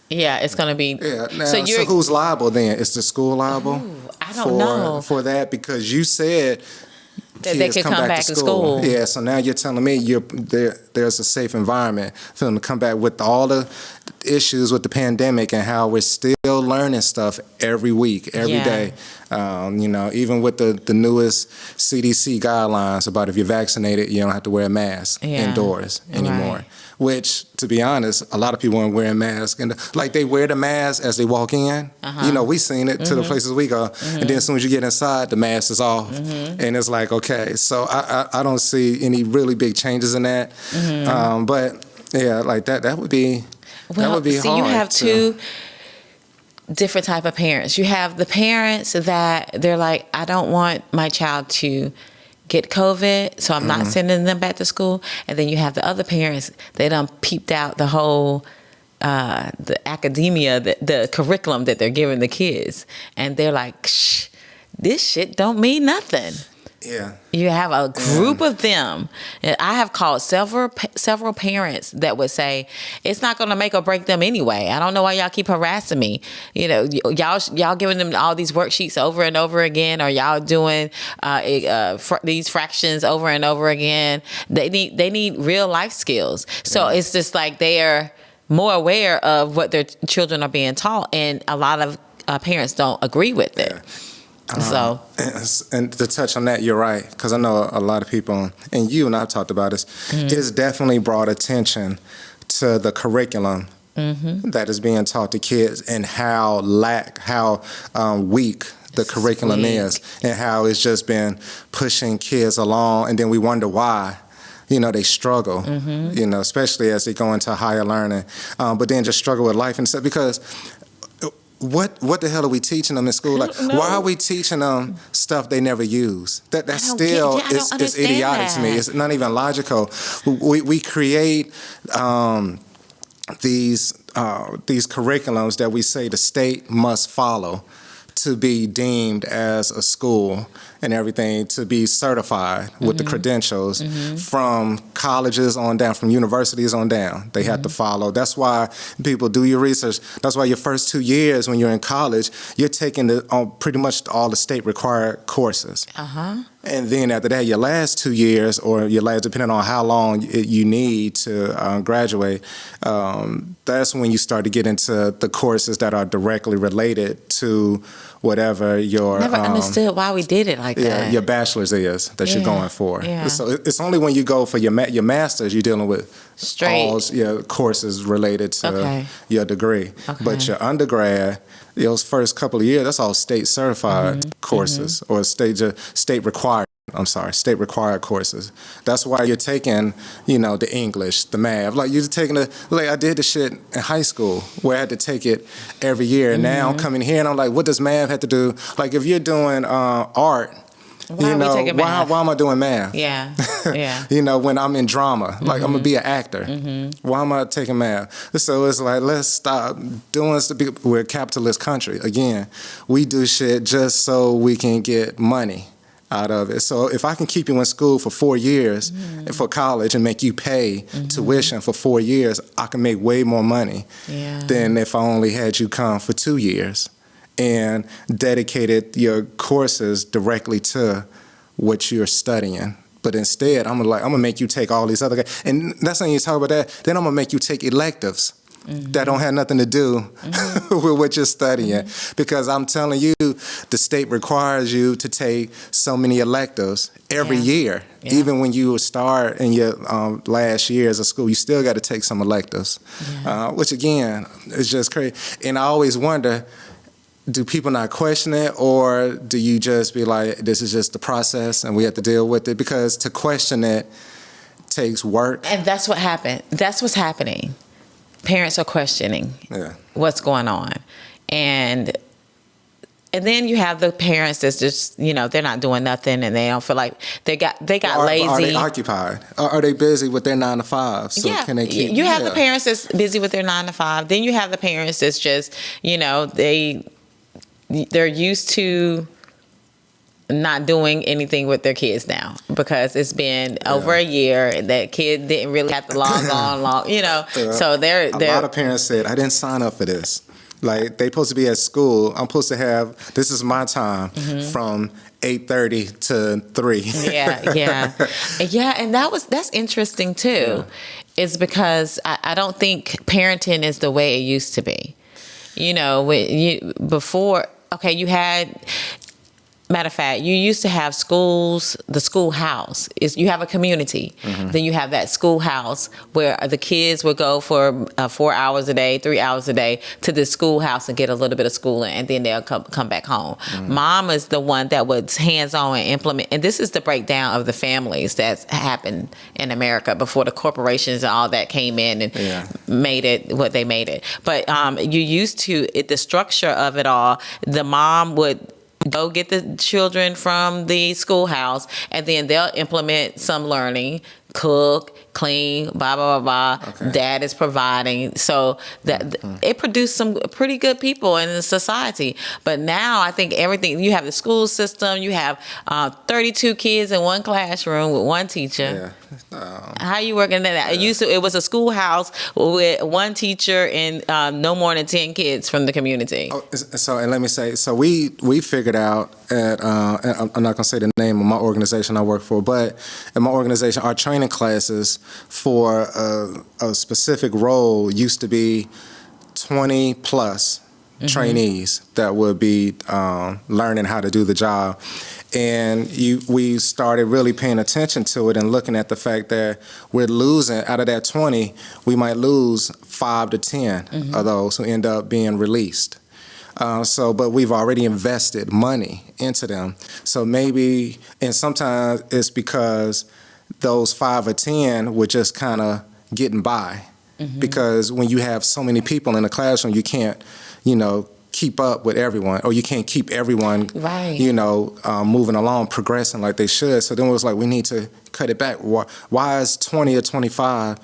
Yeah, it's gonna be. yeah. Now, So so who's liable then? Is the school liable? I don't know. For that, because you said That they kids could come back to school. Yeah, so now you're telling me there's a safe environment for them to come back with all the issues with the pandemic and how we're still learning stuff every week, every Yeah. day. Even with the newest CDC guidelines about if you're vaccinated, you don't have to wear a mask Yeah. indoors anymore. Right. Which, to be honest, a lot of people aren't wearing masks. And like they wear the mask as they walk in. We seen it to the places we go. And then as soon as you get inside, the mask is off. And it's like, okay. So I don't see any really big changes in that. But yeah, like that would be hard. You have two different type of parents. You have the parents that they're like, I don't want my child to get COVID, so I'm not sending them back to school. And then you have the other parents, they done peeped out the whole the academia, the curriculum that they're giving the kids, and they're like, shh, this shit don't mean nothing. Yeah. You have a group of them. And I have called several parents that would say, it's not going to make or break them anyway. I don't know why y'all keep harassing me. Y'all giving them all these worksheets over and over again, or y'all doing these fractions over and over again. They need real life skills. So it's just like they are more aware of what their children are being taught, and a lot of parents don't agree with it. So, and to touch on that, you're right, because I know a lot of people, and you and I've talked about this. It's definitely brought attention to the curriculum that is being taught to kids, and how weak the curriculum is, and how it's just been pushing kids along, and then we wonder why. They struggle, especially as they go into higher learning, but then just struggle with life and stuff, because what the hell are we teaching them in school? Like, why are we teaching them stuff they never use? That still is idiotic to me. It's not even logical. We create these curriculums that we say the state must follow to be deemed as a school and everything, to be certified with the credentials from colleges on down, from universities on down. They have to follow. That's why people do your research. That's why your first 2 years when you're in college, you're taking pretty much all the state required courses. And then after that, your last 2 years, or your last, depending on how long you need to graduate, that's when you start to get into the courses that are directly related to whatever your... Never understood why we did it like that. Your bachelor's is that you're going for. Yeah. So it's only when you go for your master's you're dealing with Straight. all your courses related to your degree. But your undergrad, those first couple of years, that's all state certified courses, or state required courses. That's why you're taking, the English, the math. Like you're taking I did the shit in high school where I had to take it every year. And now I'm coming here and I'm like, what does math have to do? Like if you're doing art, why am I doing math? Yeah, yeah. When I'm in drama, like I'm gonna be an actor. Why am I taking math? So it's like, let's stop doing stuff. We're a capitalist country. Again, we do shit just so we can get money out of it. So if I can keep you in school for 4 years for college and make you pay tuition for 4 years, I can make way more money than if I only had you come for 2 years and dedicated your courses directly to what you're studying. But instead, I'm gonna make you take all these other guys. And that's when you talk about that. Then I'm gonna make you take electives. that don't have nothing to do with what you're studying. Because I'm telling you, the state requires you to take so many electives every year. Yeah. Even when you start in your last years of school, you still got to take some electives, which again is just crazy. And I always wonder, do people not question it, or do you just be like, this is just the process and we have to deal with it? Because to question it takes work. And that's what happened. That's what's happening. Parents are questioning what's going on. And then you have the parents that's just, they're not doing nothing and they don't feel like they got lazy. Are they occupied? Are they busy with their 9 to 5? So yeah. Can they keep, you have the parents that's busy with their 9 to 5. Then you have the parents that's just, they're used to not doing anything with their kids now because it's been over a year and that kid didn't really have to log on, so they're a lot of parents said, I didn't sign up for this. Like, they supposed to be at school. I'm supposed to have, this is my time from 8:30 to 3. Yeah, and that's interesting too. It's because I don't think parenting is the way it used to be. Before, okay, you had, matter of fact, you used to have schools, the schoolhouse. You have a community. Then you have that schoolhouse where the kids would go for 4 hours a day, 3 hours a day to the schoolhouse and get a little bit of schooling, and then they'll come back home. Mom is the one that was hands-on and implement. And this is the breakdown of the families that's happened in America before the corporations and all that came in and made it what they made it. But you used to, the structure of it all, the mom would go get the children from the schoolhouse, and then they'll implement some learning, cook, clean, blah, blah, blah, blah. Okay. Dad is providing. So that it produced some pretty good people in the society. But now I think everything, you have the school system, you have 32 kids in one classroom with one teacher. How are you working that out? It was a schoolhouse with one teacher and no more than 10 kids from the community. And let me say, we figured out at, I'm not going to say the name of my organization I work for, but in my organization, our training classes for a specific role used to be 20 plus trainees that would be learning how to do the job. And we started really paying attention to it and looking at the fact that we're losing, out of that 20, we might lose 5 to 10 of those who end up being released. But we've already invested money into them. So maybe, and sometimes it's because those 5 or 10 were just kind of getting by. Because when you have so many people in the classroom, you can't, keep up with everyone, or you can't keep everyone, moving along, progressing like they should. So then it was like, we need to cut it back. Why is 20 or 25,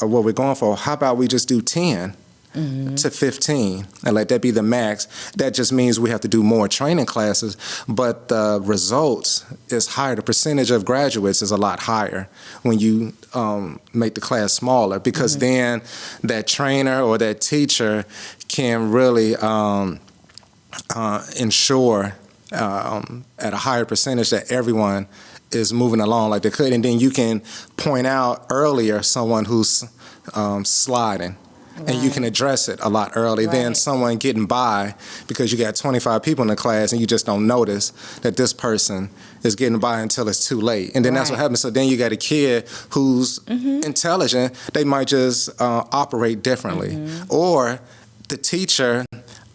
what we're going for? How about we just do 10? To 15 and let that be the max. That just means we have to do more training classes, but the results is higher. The percentage of graduates is a lot higher when you make the class smaller, because then that trainer or that teacher can really ensure at a higher percentage that everyone is moving along like they could, and then you can point out earlier someone who's sliding. And you can address it a lot earlier than someone getting by because you got 25 people in the class and you just don't notice that this person is getting by until it's too late. And then that's what happens. So then you got a kid who's intelligent. They might just operate differently. Or the teacher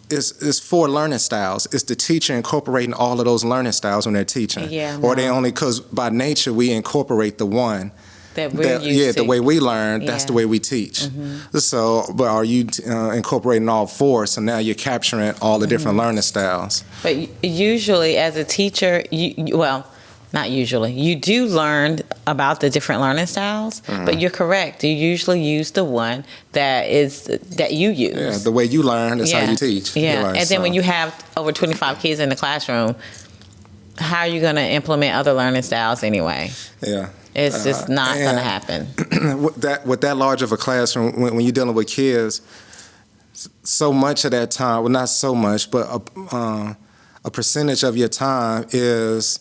is 4 learning styles. It's the teacher incorporating all of those learning styles when they're teaching. Or they only, because by nature we incorporate the one that we're used to. The way we learn, that's the way we teach. So, but are you incorporating all 4? So now you're capturing all the different learning styles. But usually as a teacher, not usually, you do learn about the different learning styles, but you're correct. You usually use the one that you use. Yeah, the way you learn is how you teach. Yeah, and then when you have over 25 kids in the classroom, how are you going to implement other learning styles anyway? Yeah. It's just not going to happen. With that large of a classroom, when you're dealing with kids, so much of that time, well, not so much, but a percentage of your time is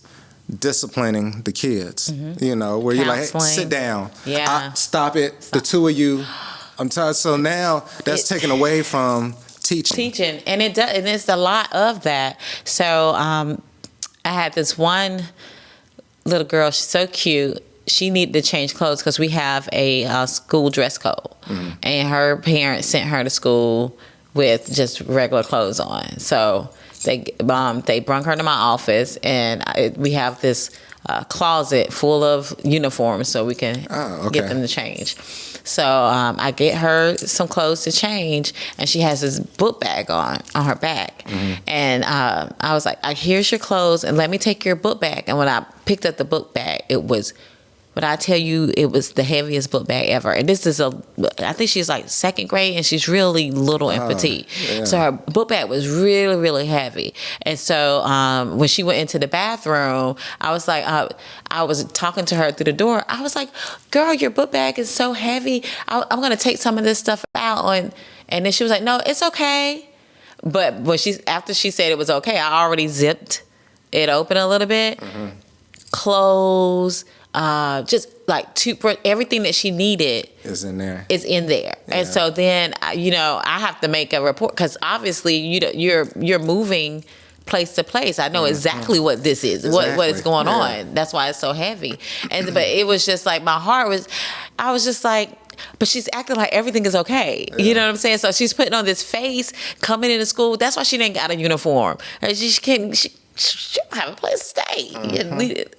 disciplining the kids. Where you're like, hey, sit down. Yeah. Stop it. The 2 of you, I'm tired. So now that's taken away from teaching. And it does, and it's a lot of that. So I had this one little girl. She's so cute. She needed to change clothes because we have a school dress code, and her parents sent her to school with just regular clothes on. So they brung her to my office, and we have this closet full of uniforms so we can get them to change. So I get her some clothes to change, and she has this book bag on her back. And I was like, here's your clothes, and let me take your book bag. And when I picked up the book bag, it was, but I tell you, it was the heaviest book bag ever. And this is I think she's like second grade, and she's really little and petite. Yeah. So her book bag was really, really heavy. And so when she went into the bathroom, I was like, I was talking to her through the door. I was like, girl, your book bag is so heavy. I'm going to take some of this stuff out. And then she was like, no, it's okay. But after she said it was okay, I already zipped it open a little bit. Clothes, just like everything that she needed is in there. Yeah. And so then, I have to make a report because obviously you're moving place to place. I know exactly what this is, what is going on. That's why it's so heavy. But it was just like I was just like, but she's acting like everything is okay. You know what I'm saying? So she's putting on this face coming into school. That's why she didn't got a uniform. She don't have a place to stay.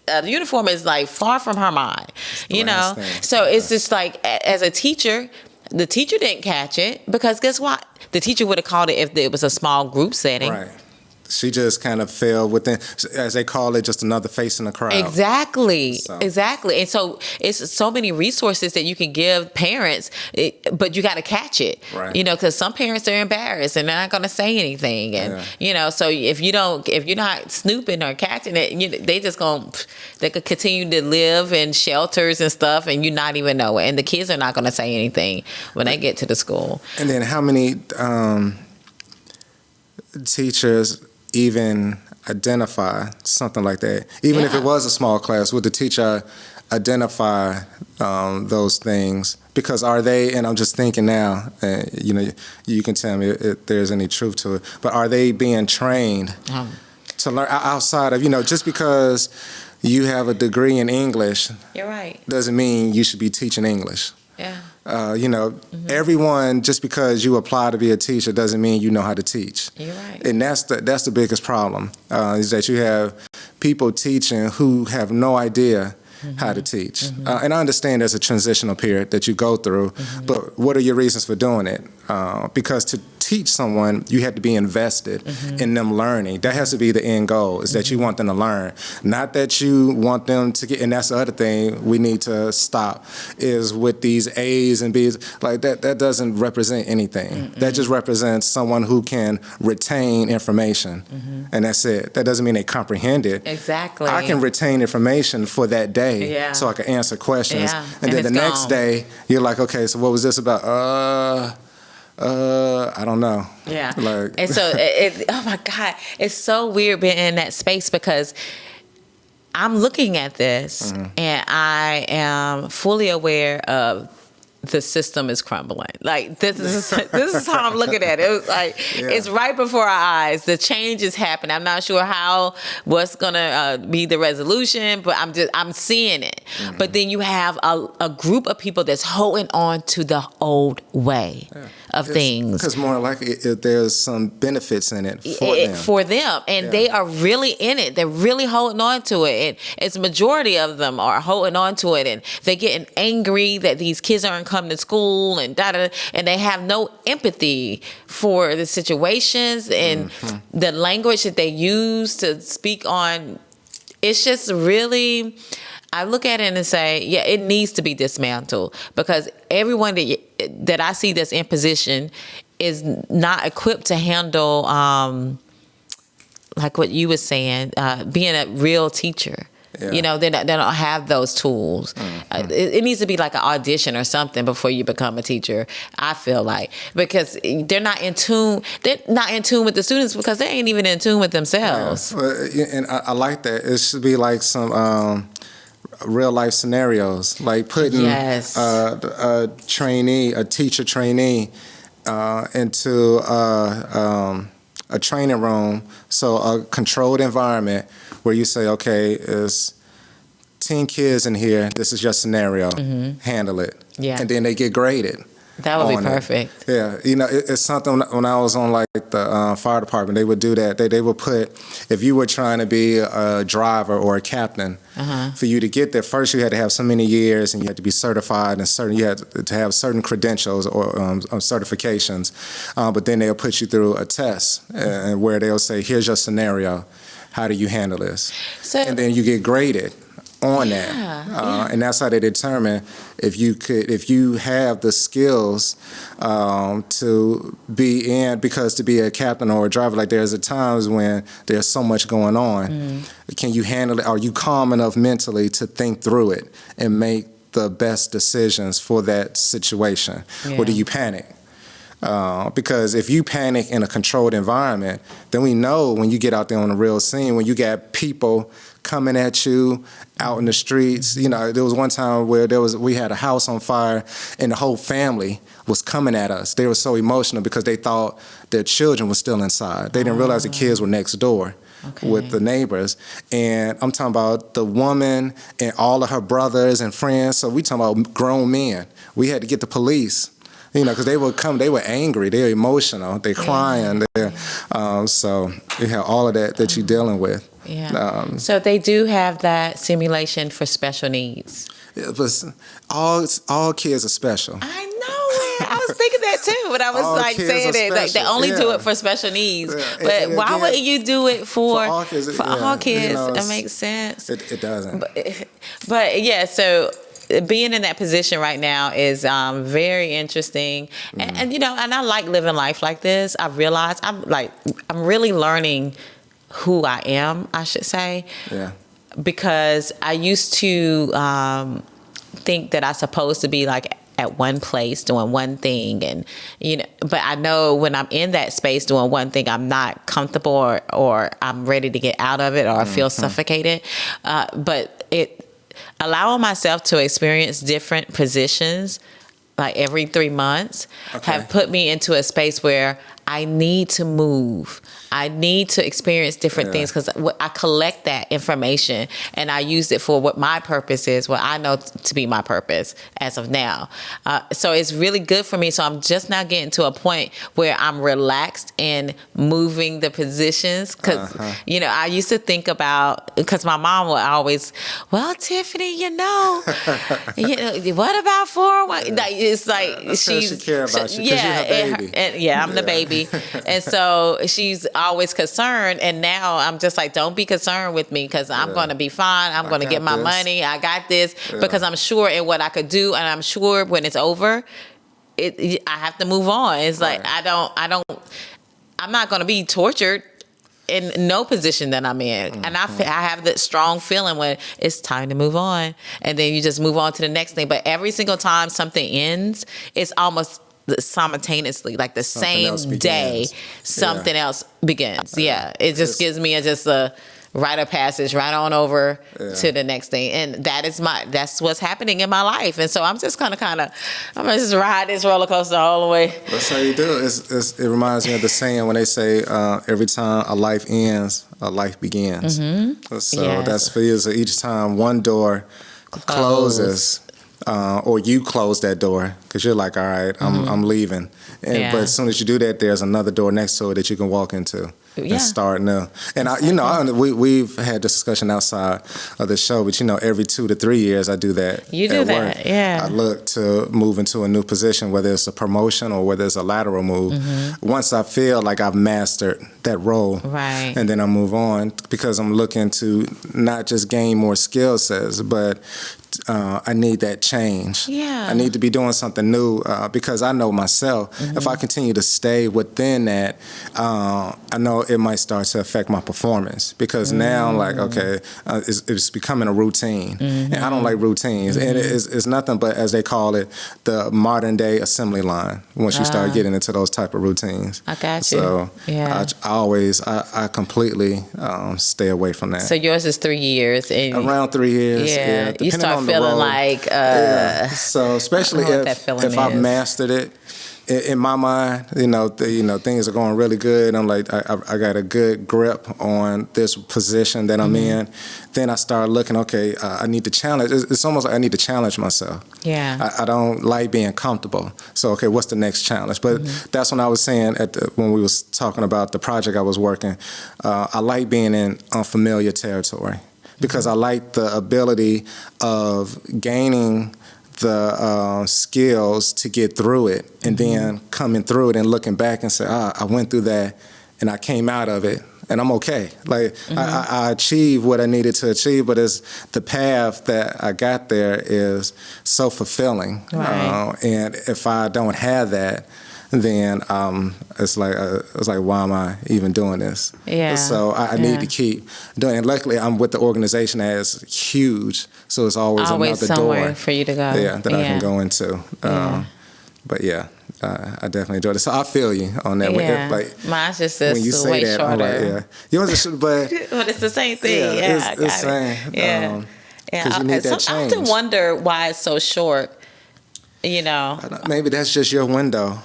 The uniform is like far from her mind, So it's just like, as a teacher, the teacher didn't catch it because guess what? The teacher would have called it if it was a small group setting. Right. She just kind of fell within, as they call it, just another face in the crowd. Exactly. And so it's so many resources that you can give parents, but you got to catch it. Right. Because some parents are embarrassed and they're not going to say anything, and so if you're not snooping or catching it, they just they could continue to live in shelters and stuff, and you not even know it. And the kids are not going to say anything when they get to the school. And then how many teachers even identify something like that? Even if it was a small class, would the teacher identify those things? Because are they, and I'm just thinking now, you can tell me if there's any truth to it, but are they being trained to learn outside of, just because you have a degree in English, you're right, doesn't mean you should be teaching English. Yeah. Everyone, just because you apply to be a teacher doesn't mean you know how to teach. You're right. And that's the biggest problem, is that you have people teaching who have no idea how to teach. And I understand there's a transitional period that you go through, but what are your reasons for doing it? Because to teach someone, you have to be invested in them learning. That has to be the end goal, is that you want them to learn. Not that you want them to get, and that's the other thing we need to stop, is with these A's and B's, like that doesn't represent anything. That just represents someone who can retain information, and that's it. That doesn't mean they comprehend it. Exactly. I can retain information for that day, so I can answer questions. And then the next day, you're like, okay, so what was this about? I don't know. Yeah. And so, oh my God, it's so weird being in that space because I'm looking at this and I am fully aware of the system is crumbling. Like this is how I'm looking at it. It was like it's right before our eyes. The change is happening. I'm not sure what's gonna be the resolution, but I'm seeing it. But then you have a group of people that's holding on to the old way of things. Because more likely there's some benefits in it for them. And they are really in it. They're really holding on to it. And it's a majority of them are holding on to it. And they're getting angry that these kids aren't coming to school and and they have no empathy for the situations and the language that they use to speak on. It's just really, I look at it and say, it needs to be dismantled because everyone that I see that's in position is not equipped to handle, like what you were saying, being a real teacher. Yeah. They don't have those tools. It needs to be like an audition or something before you become a teacher, I feel like, because they're not in tune. They're not in tune with the students because they ain't even in tune with themselves. And I like that. It should be like some real life scenarios, like putting Yes. a teacher trainee into a training room, so a controlled environment where you say, okay, it's 10 kids in here, this is your scenario, handle it. Yeah. And then they get graded. That would be on it. perfect. Yeah, it's something when I was on like the fire department, they would do that. They would put, if you were trying to be a driver or a captain, for you to get there, first you had to have so many years and you had to be certified and you had to have certain credentials or certifications. But then they'll put you through a test where they'll say, here's your scenario. How do you handle this? And then you get graded on that, and that's how they determine if you have the skills to be in, because to be a captain or a driver, like there's at times when there's so much going on, can you handle it? Are you calm enough mentally to think through it and make the best decisions for that situation, or do you panic? Because if you panic in a controlled environment, then we know when you get out there on the real scene, when you got people coming at you out in the streets. There was one time where we had a house on fire and the whole family was coming at us. They were so emotional because they thought their children were still inside. They didn't realize the kids were next door with the neighbors. And I'm talking about the woman and all of her brothers and friends. So we talking about grown men. We had to get the police. Because they would come, they were angry, they're emotional, they're crying. So you have all of that you're dealing with. Yeah. So they do have that simulation for special needs. But all kids are special. I know it. I was thinking that too, but I was saying it. Like they only do it for special needs. Yeah. But why wouldn't you do it for all kids? It makes sense. It doesn't. But yeah, so being in that position right now is very interesting, and and I like living life like this. I realize I'm really learning who I am, I should say. Yeah. Because I used to think that I'm supposed to be like at one place doing one thing, and but I know when I'm in that space doing one thing, I'm not comfortable or I'm ready to get out of it, or I feel suffocated. But allowing myself to experience different positions like every 3 months have put me into a space where I need to move. I need to experience different things, because I collect that information and I use it for what my purpose is, what I know to be my purpose as of now. So it's really good for me. So I'm just now getting to a point where I'm relaxed in moving the positions, because, I used to think about, because my mom would always, well, Tiffany, what about 401? It's like she cares about you, because you're her baby. I'm the baby. And so she's always concerned, and now I'm just like, don't be concerned with me, because I'm going to be fine. I'm going to get my money. I got this, because I'm sure in what I could do, and I'm sure when it's over, I have to move on. It's like I'm not going to be tortured in no position that I'm in. And I have that strong feeling when it's time to move on, and then you just move on to the next thing. But every single time something ends, it's almost simultaneously, like the same day, something else begins. It just gives me a rite of passage right on over to the next thing, and that's what's happening in my life. And so I'm just I'm gonna just ride this roller coaster all the way. That's how you do it. It reminds me of the saying when they say every time a life ends, a life begins. So that's for you. So each time one door closes, or you close that door, because you're like, all right, I'm leaving. But as soon as you do that, there's another door next to it that you can walk into and start new. And we've had this discussion outside of the show, but every 2 to 3 years I do that. You do that, yeah. I look to move into a new position, whether it's a promotion or whether it's a lateral move. Once I feel like I've mastered that role, and then I move on, because I'm looking to not just gain more skill sets, but I need that change. Yeah. I need to be doing something new because I know myself. If I continue to stay within that, I know it might start to affect my performance because now I'm like, okay, it's becoming a routine. And I don't like routines. And it's nothing but, as they call it, the modern day assembly line once you start getting into those type of routines. I got you. So Yeah. I completely stay away from that. So yours is 3 years. And Around 3 years. yeah, you depending start on the feeling road. like, Yeah. So especially I don't know what that feeling if I've is. mastered it, in my mind, things are going really good. I'm like, I got a good grip on this position that I'm in. Then I start looking, okay, I need to challenge. It's almost like I need to challenge myself. yeah. I don't like being comfortable. So, okay, what's the next challenge? But that's when I was saying when we was talking about the project I was working, I like being in unfamiliar territory because I like the ability of gaining the skills to get through it and then coming through it and looking back and say, I went through that and I came out of it and I'm okay. Like I achieved what I needed to achieve, but it's the path that I got there is so fulfilling. Right. And if I don't have that, then it's like why am I even doing this? Yeah. So I need to keep doing it. And luckily, I'm with the organization that is huge, so it's always another somewhere door. for you to go. Yeah, that I can go into. Yeah. But yeah, I definitely enjoyed it. So I feel you on that. Yeah. Like mine's just when you say way that, shorter. I'm like, yeah, yours is, but But it's the same thing. yeah, Yeah, it's I the got same. it. Yeah. Because you need that I often change. wonder why it's so short. You know. Maybe that's just your window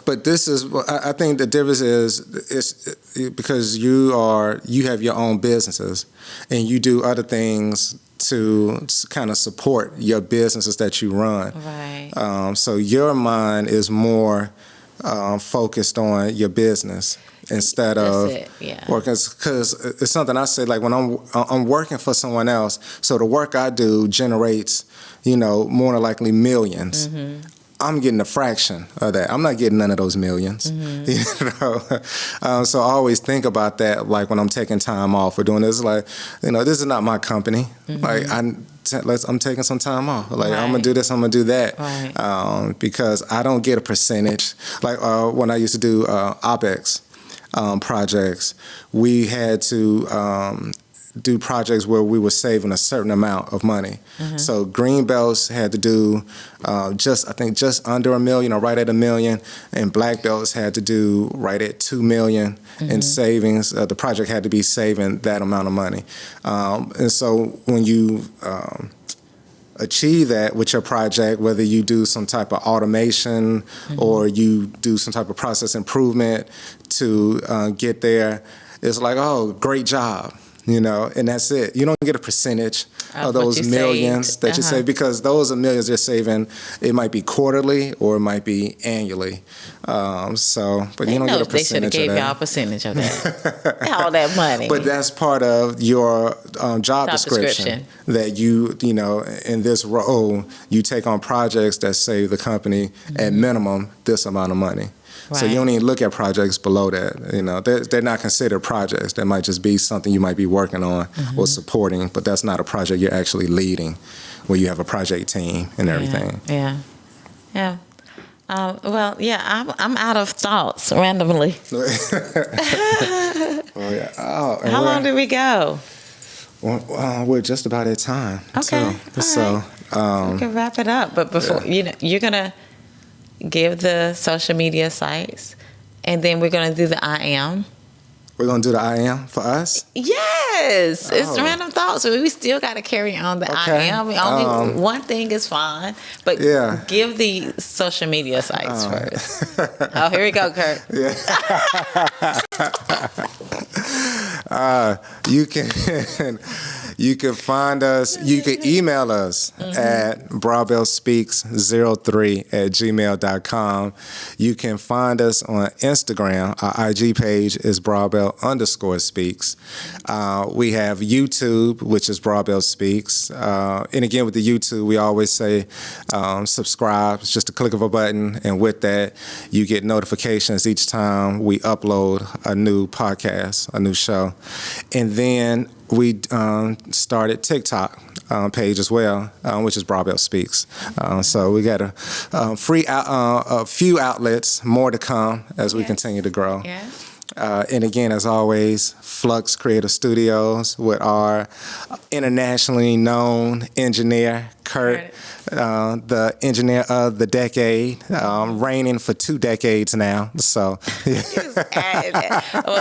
but this is, I think the difference is because you have your own businesses and you do other things to kind of support your businesses that you run. Right. So your mind is more focused on your business instead of working, because it's something I say, like when I'm working for someone else, so the work I do generates, more than likely millions. I'm getting a fraction of that. I'm not getting none of those millions. So I always think about that, like when I'm taking time off or doing this, like, this is not my company. Like I'm taking some time off. Like I'm gonna do this, I'm gonna do that, because I don't get a percentage. Like when I used to do OpEx projects, we had to do projects where we were saving a certain amount of money. So Greenbelts had to do just under $1 million or right at $1 million, and Black Belts had to do right at $2 million in savings. The project had to be saving that amount of money. And so when you achieve that with your project, whether you do some type of automation or you do some type of process improvement to get there, it's like, oh, great job. And that's it. You don't get a percentage of those millions that you save, because those are millions they're saving. It might be quarterly or it might be annually. But you don't get a percentage of that. They should have gave y'all a percentage of that. All that money. But that's part of your job description. That you in this role, you take on projects that save the company at minimum this amount of money. So you don't even look at projects below that. They're not considered projects. That might just be something you might be working on or supporting, but that's not a project you're actually leading, where you have a project team and everything. Yeah. I'm out of thoughts randomly. How long did we go? Well, we're just about at time. Okay. So we can wrap it up, but before you're gonna give the social media sites, and then we're going to do the I am. We're going to do the I am for us? Yes. It's random thoughts. So we still got to carry on the I am. Only one thing is fine. But give the social media sites first. Oh, here we go, Kurt. You can find us, you can email us at brawlbellspeaks03@gmail.com. You can find us on Instagram. Our IG page is brawlbell_speaks. We have YouTube, which is Brawlbell Speaks. And again, with the YouTube, we always say subscribe. It's just a click of a button. And with that, you get notifications each time we upload a new podcast, a new show. And then we started TikTok page as well, which is Broad Belt Speaks. So we got a few outlets, more to come as we continue to grow. Yeah. And again, as always, Flux Creative Studios with our internationally known engineer, Kurt, the engineer of the decade, reigning for 2 decades now. So, well,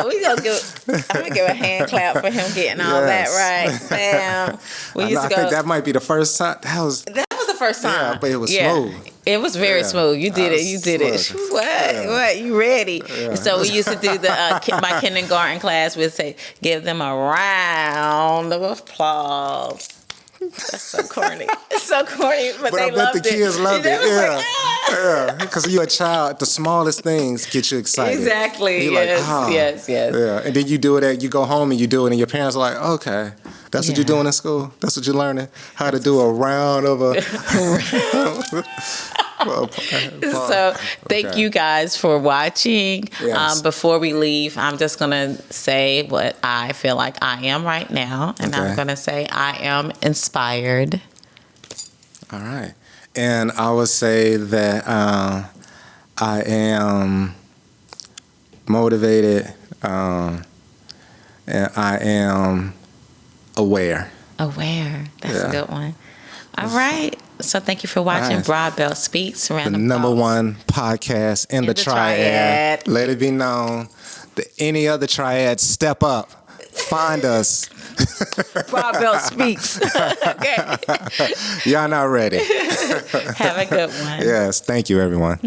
I'm gonna give a hand clap for him getting all that right. Damn. I think that might be the first time. That was the first time. Yeah, but it was smooth. It was very smooth. You did it. You did it. What? You ready? Yeah. So we used to do my kindergarten class. We'd say, give them a round of applause. That's so corny. It's so corny, but they I bet the kids loved it. Yeah. Because you're a child, the smallest things get you excited. Exactly. You're Yes. Yeah, and then you do it. You go home and you do it, and your parents are like, "Okay, that's what you're doing in school. That's what you're learning how to do a round of a." So thank you guys for watching. Yes. Before we leave, I'm just going to say what I feel like I am right now. And I'm going to say I am inspired. All right. And I would say that I am motivated and I am aware. Aware. That's a good one. All right. So thank you for watching Broad Belt Speaks. The number one podcast in the triad. Let it be known that any other triad, step up. Find us. Broad Belt Speaks. Okay. Y'all not ready. Have a good one. Yes. Thank you, everyone.